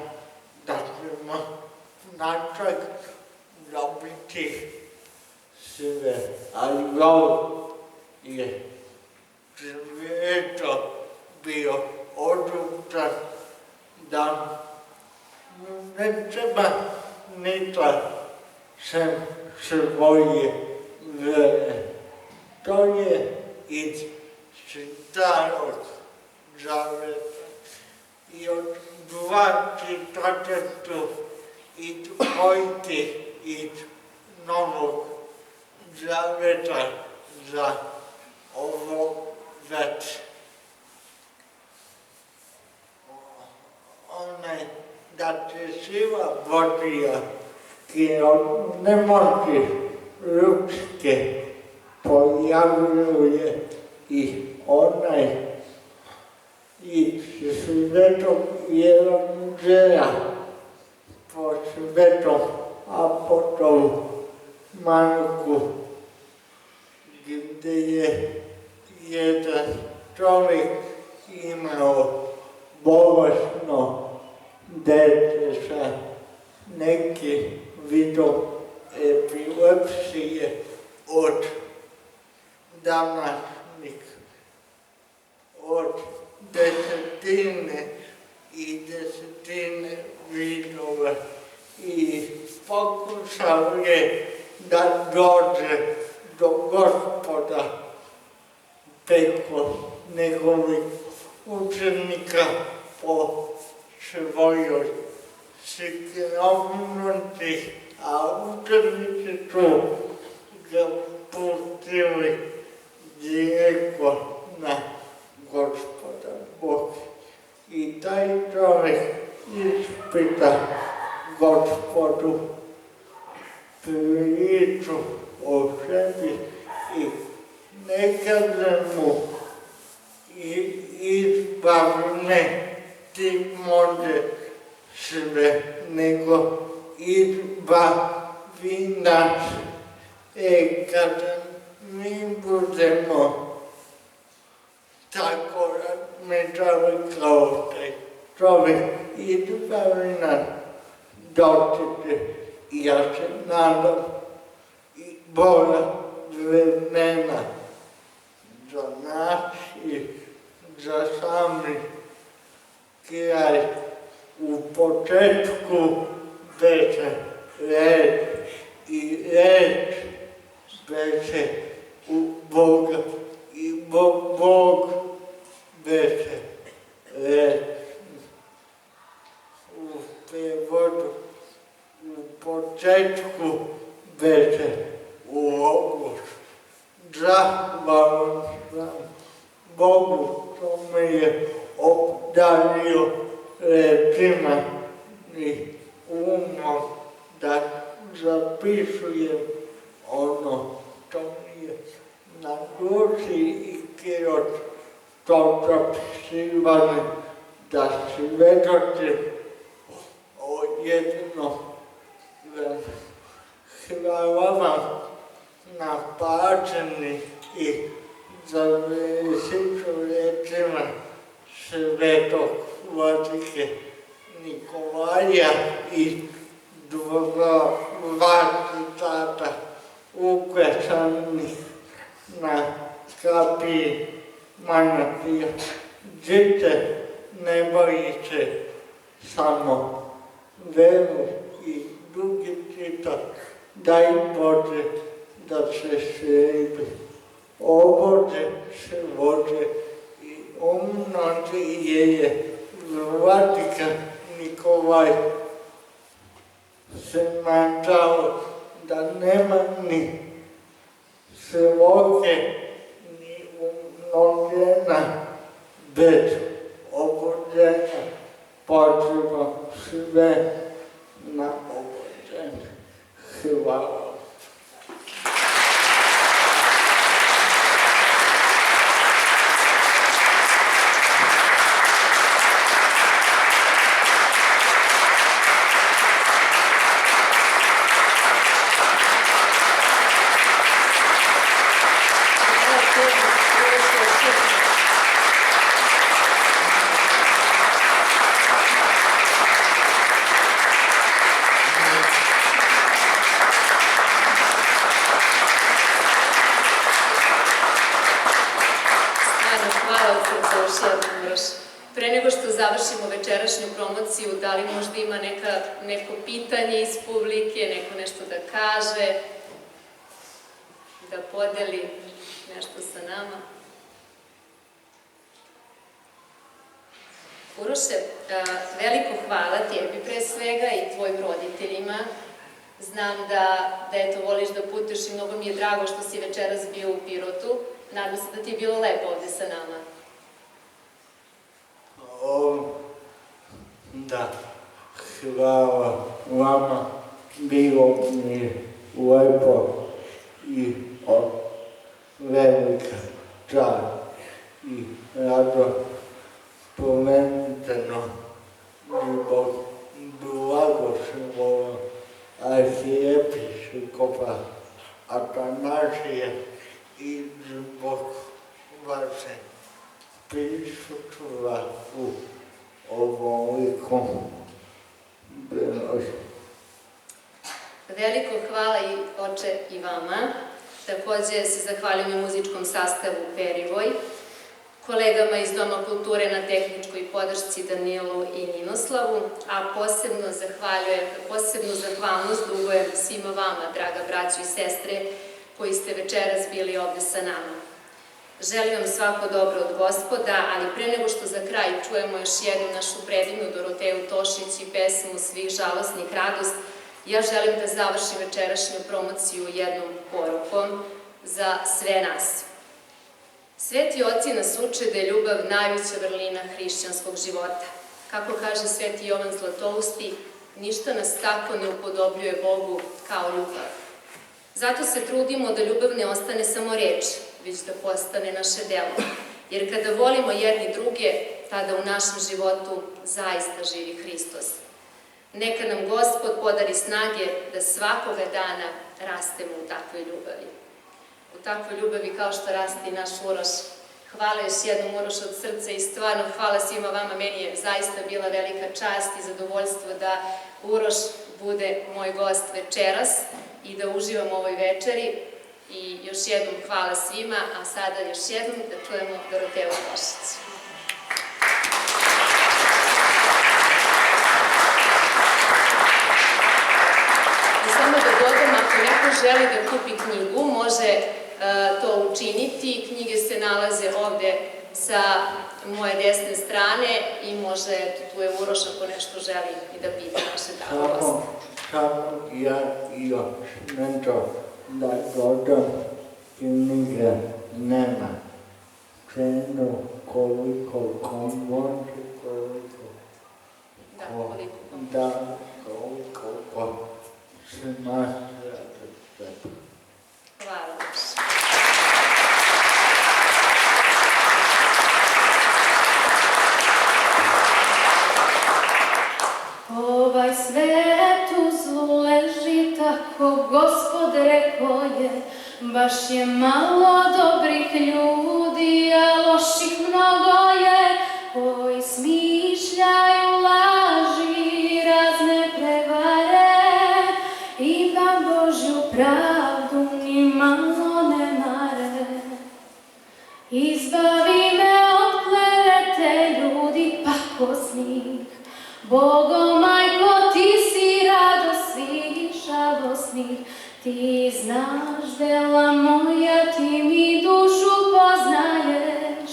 da ćemo natrag dobiti sve. Ali Job je svijeto bio odlučan da ne treba ništa sem svoje vere. To je iz starog zaveta i od 24. izdvojiti iz novog zaveta za ovo već. Onaj da će sila Božija i od nemoći ljudske pojavljuje i onaj iz svetog Evanđelja po svetom apostolu Marku, gdje je jedan čovjek imao bolesno dete sa nekim vidom epilepsije od današnjih, od desetine i desetine vidova i pokušao je da dođe do Gospoda preko njegovih učenika po svojoj skromnosti, a učenici su ga pustili direktno na Gospoda Boga. I taj čovjek ispita Gospodu priču o sebi i ne kaže mu izbavi me, ti može sve, nego izbavi nas. Kada mi budemo tako razmišljali kao taj čovjek, izbavi nas, doćete, ja se nadam, i bolja vremena za nas i za sami kraj. U početku beše reč i reč beše u Boga i Bog beše reč. U prevodu u početku beše u Logos. Zahvalan sam Bogu što me je obdario rečima i umom da zapisujem ono što mi je na duši i kroz to zapisivanje da svedočim o jedino hvala vam na pažnji i završiću rečima Svetog Vladike Nikolaja i dva citata uklesanih na kapiji manastira. Djece, ne bojite samo veru i drugi citat. Daj Bože da se srebi, obode se vode i umnoži je Vladika Nikolaj se nadao da nema ni sloge ni umnožena bez obođenja. Pozivam sve na obođenje. Hvala. Pre nego što završimo večerašnju promociju, da li možda ima neko pitanje iz publike, neko nešto da kaže, da podeli nešto sa nama? Uroše, veliko hvala tebi pre svega i tvojim roditeljima. Znam da eto voliš da putuješ i mnogo mi je drago što si večeras bio u Pirotu. Nadam se da ti je bilo lepo ovde sa nama. Da, hvala vama, bilo mi je lepo i velika čast i rado spomenuteno zbog blagoslovova arhijepiskopa Atanasije i zbog vaše prisustva u ovolikom broju. Veliko hvala i oče i vama. Takođe se zahvaljujem i muzičkom sastavu Perivoj, kolegama iz Doma kulture na tehničkoj podršci Danilu i Ninoslavu, a posebnu zahvalnost dugujem svima vama, draga braćo i sestre, koji ste večeras bili ovde sa nama. Želim vam svako dobro od Gospoda, ali pre nego što za kraj čujemo još jednu našu predivnu Doroteju Tošić i pesmu Svih žalosnih radost, ja želim da završim večerašnju promociju jednom porukom za sve nas. Sveti oci nas uče da je ljubav najveća vrlina hrišćanskog života. Kako kaže sveti Jovan Zlatousti, ništa nas tako ne upodobljuje Bogu kao ljubav. Zato se trudimo da ljubav ne ostane samo reč, već da postane naše delo. Jer kada volimo jedni druge, tada u našem životu zaista živi Hristos. Neka nam Gospod podari snage da svakoga dana rastemo u takvoj ljubavi. U takvoj ljubavi kao što raste i naš Uroš. Hvala još jednom Uroš od srca i stvarno hvala svima vama. Meni je zaista bila velika čast i zadovoljstvo da Uroš bude moj gost večeras i da uživam u ovoj večeri. I još jednom hvala svima, a sada još jednom da čujemo Doroteju Tošić. I samo da dodam, ako neko želi da kupi knjigu, može to učiniti. Knjige se nalaze ovde sa moje desne strane i može, tu je Uroš ako nešto želi i da pita naše drago goste. Samo ja još nešto da dodam, knjiga nema cenu koliko može, koliko se nasira da sebe. Hvala još. Ovaj svetu zlu leži, tako Gospod rekao je, baš je malo dobrih ljudi, a loših mnogo je, koji smišljaju laži, razne prevare, i da Božju pravdu ni malo ne mare. Izbavi me od klevete ljudi pakosnih, Bogo majko, ti si radost svih žalosnih, ti znaš dela moja, ti mi dušu poznaješ,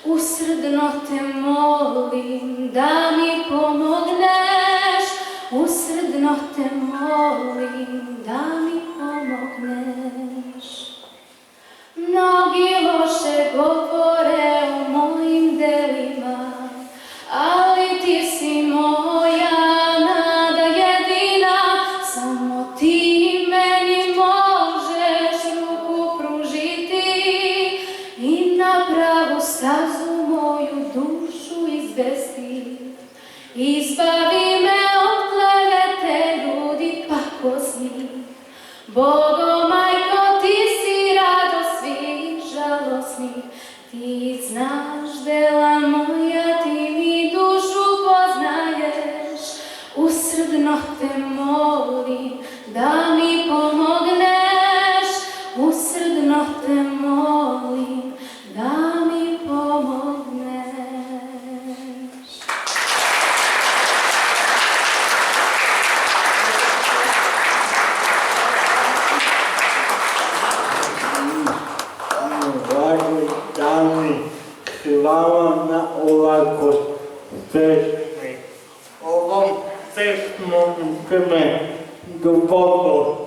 usrdno te molim da mi pomogneš, usrdno te molim da mi pomogneš. Mnogi loše govore o mojim delima, ali ti si moja nada jedina, samo ti meni možeš ruku pružiti i na pravu stazu moju dušu izvesti. Izbavi me od klevete ljudi pakosnih, Bogo majko, ti si radost svih žalosnih, ti znaš dela moja, ti mi dušu poznaješ, usrdno te molim da mi pomogneš, usrdno te molim da mi pomogneš. Dragi dani, hvala na ovako pesmi. Ovom pesmom ste me duboko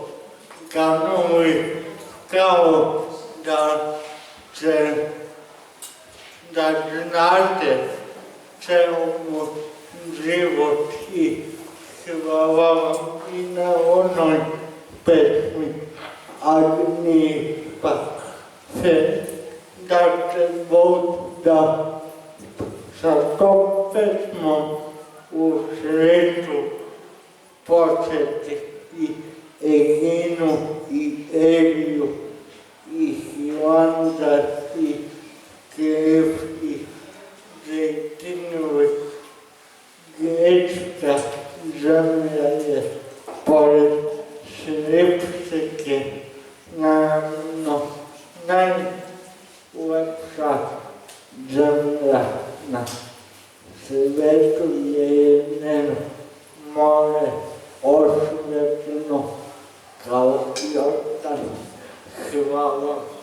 kanuli, kao da znate ceo moj život i hvala vam i na onoj pesmi Agnipa. Da će Bog da sa tom pesmom u sreću početi i Eginu i Eviju i Hilandar i Kev i Zejtinovi. Grečka zemlja je pored Srpske naravno najlepša zemlja na svetu, je njeno more osvetljeno kao Jordan. Hvala.